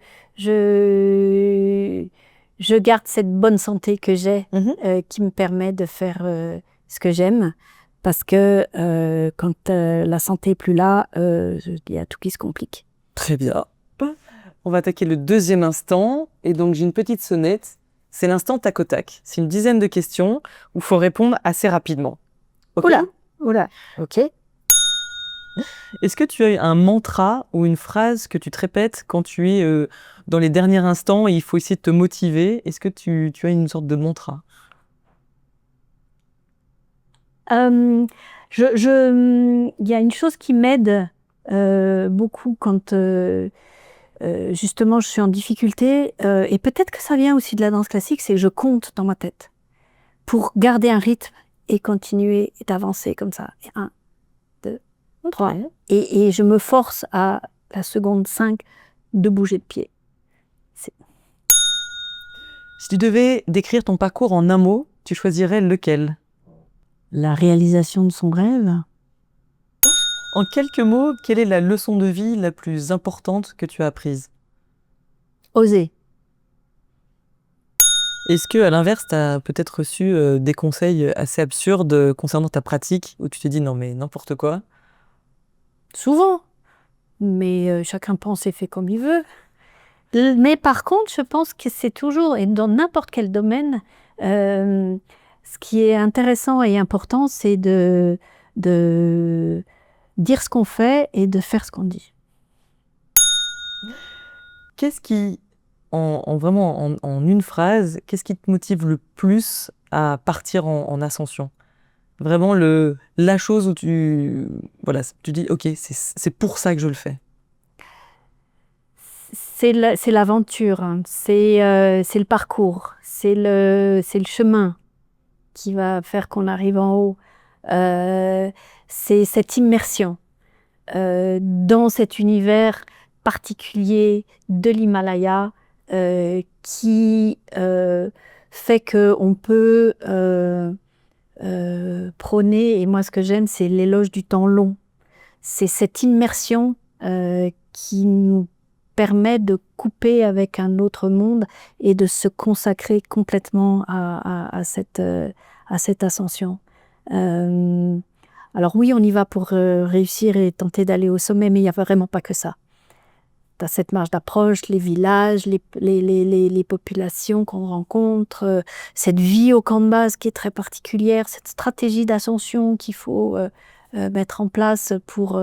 garde cette bonne santé que j'ai, qui me permet de faire ce que j'aime. Parce que quand la santé n'est plus là, il y a tout qui se complique.
Très bien. On va attaquer le 2e instant. Et donc, j'ai une petite sonnette. C'est l'instant tac au tac. C'est une dizaine de questions où il faut répondre assez rapidement. Okay.
Oula. Ok.
Est-ce que tu as un mantra ou une phrase que tu te répètes quand tu es dans les derniers instants et il faut essayer de te motiver? Est-ce que tu as une sorte de mantra?
Il y a une chose qui m'aide beaucoup quand justement je suis en difficulté, et peut-être que ça vient aussi de la danse classique, c'est que je compte dans ma tête pour garder un rythme et continuer d'avancer comme ça. 1, 2, 3. Et je me force à la seconde 5 de bouger de pied.
Si tu devais décrire ton parcours en un mot, tu choisirais lequel?
La réalisation de son rêve.
En quelques mots, quelle est la leçon de vie la plus importante que tu as apprise?
Oser.
Est-ce que, à l'inverse, tu as peut-être reçu des conseils assez absurdes concernant ta pratique où tu te dis non mais n'importe quoi?
Souvent. Mais chacun pense et fait comme il veut. Mais par contre, je pense que c'est toujours, et dans n'importe quel domaine, ce qui est intéressant et important, c'est de dire ce qu'on fait et de faire ce qu'on dit.
Qu'est-ce qui, en une phrase, qu'est-ce qui te motive le plus à partir en ascension? Vraiment la chose où tu dis ok, c'est pour ça que je le fais.
C'est l'aventure, hein. C'est le parcours, c'est le chemin qui va faire qu'on arrive en haut. C'est cette immersion dans cet univers particulier de l'Himalaya qui fait qu'on peut prôner, et moi ce que j'aime, c'est l'éloge du temps long. C'est cette immersion qui nous permet de couper avec un autre monde et de se consacrer complètement à cette ascension. Alors oui, on y va pour réussir et tenter d'aller au sommet, mais il n'y a vraiment pas que ça. Tu as cette marge d'approche, les villages, les populations qu'on rencontre, cette vie au camp de base qui est très particulière, cette stratégie d'ascension qu'il faut mettre en place pour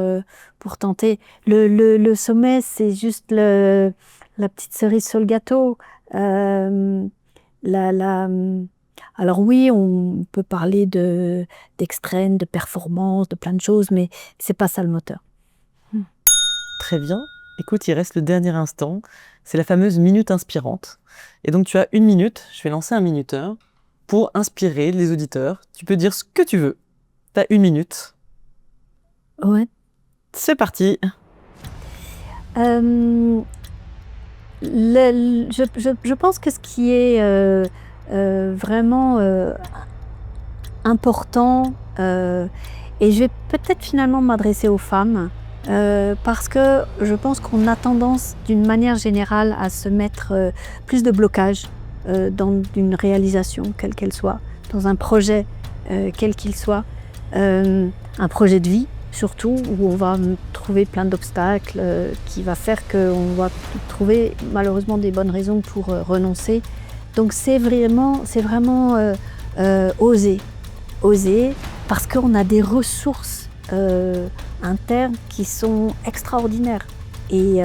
tenter. Le sommet, c'est juste la petite cerise sur le gâteau. Alors oui, on peut parler d'extrême, de performance, de plein de choses, mais c'est pas ça le moteur.
Très bien. Écoute, il reste le dernier instant. C'est la fameuse minute inspirante. Et donc tu as 1 minute, je vais lancer un minuteur, pour inspirer les auditeurs. Tu peux dire ce que tu veux. Tu as 1 minute.
Ouais.
C'est parti.
Je pense que ce qui est vraiment important, et je vais peut-être finalement m'adresser aux femmes, parce que je pense qu'on a tendance d'une manière générale à se mettre plus de blocage dans une réalisation quelle qu'elle soit, dans un projet quel qu'il soit, un projet de vie surtout, où on va trouver plein d'obstacles qui va faire qu'on va trouver malheureusement des bonnes raisons pour renoncer. Donc c'est vraiment oser, parce qu'on a des ressources internes qui sont extraordinaires et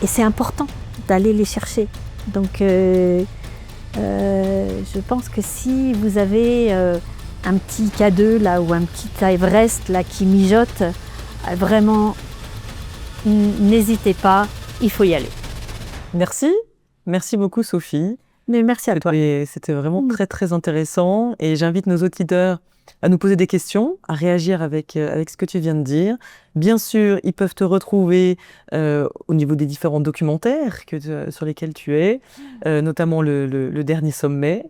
c'est important d'aller les chercher. Donc je pense que si vous avez un petit K2 là, ou un petit Everest là, qui mijote, vraiment n'hésitez pas, il faut y aller.
Merci beaucoup Sophie.
Mais merci à toi.
C'était vraiment très très intéressant et j'invite nos auditeurs à nous poser des questions, à réagir avec ce que tu viens de dire. Bien sûr, ils peuvent te retrouver au niveau des différents documentaires sur lesquels tu es, notamment le dernier sommet.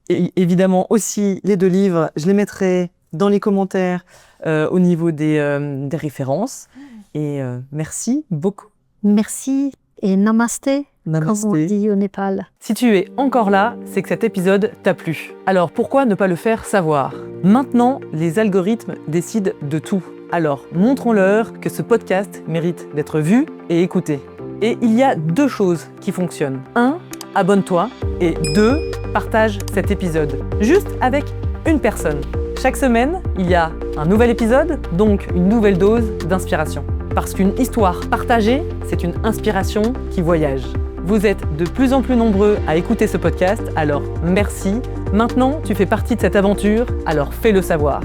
Et évidemment aussi les 2 livres, je les mettrai dans les commentaires au niveau des références. Et merci beaucoup.
Merci et namasté. Comme on dit au Népal.
Si tu es encore là, c'est que cet épisode t'a plu. Alors pourquoi ne pas le faire savoir? Maintenant, les algorithmes décident de tout. Alors montrons-leur que ce podcast mérite d'être vu et écouté. Et il y a 2 choses qui fonctionnent. 1, abonne-toi. Et 2, partage cet épisode. Juste avec une personne. Chaque semaine, il y a un nouvel épisode, donc une nouvelle dose d'inspiration. Parce qu'une histoire partagée, c'est une inspiration qui voyage. Vous êtes de plus en plus nombreux à écouter ce podcast, alors merci. Maintenant, tu fais partie de cette aventure, alors fais-le savoir.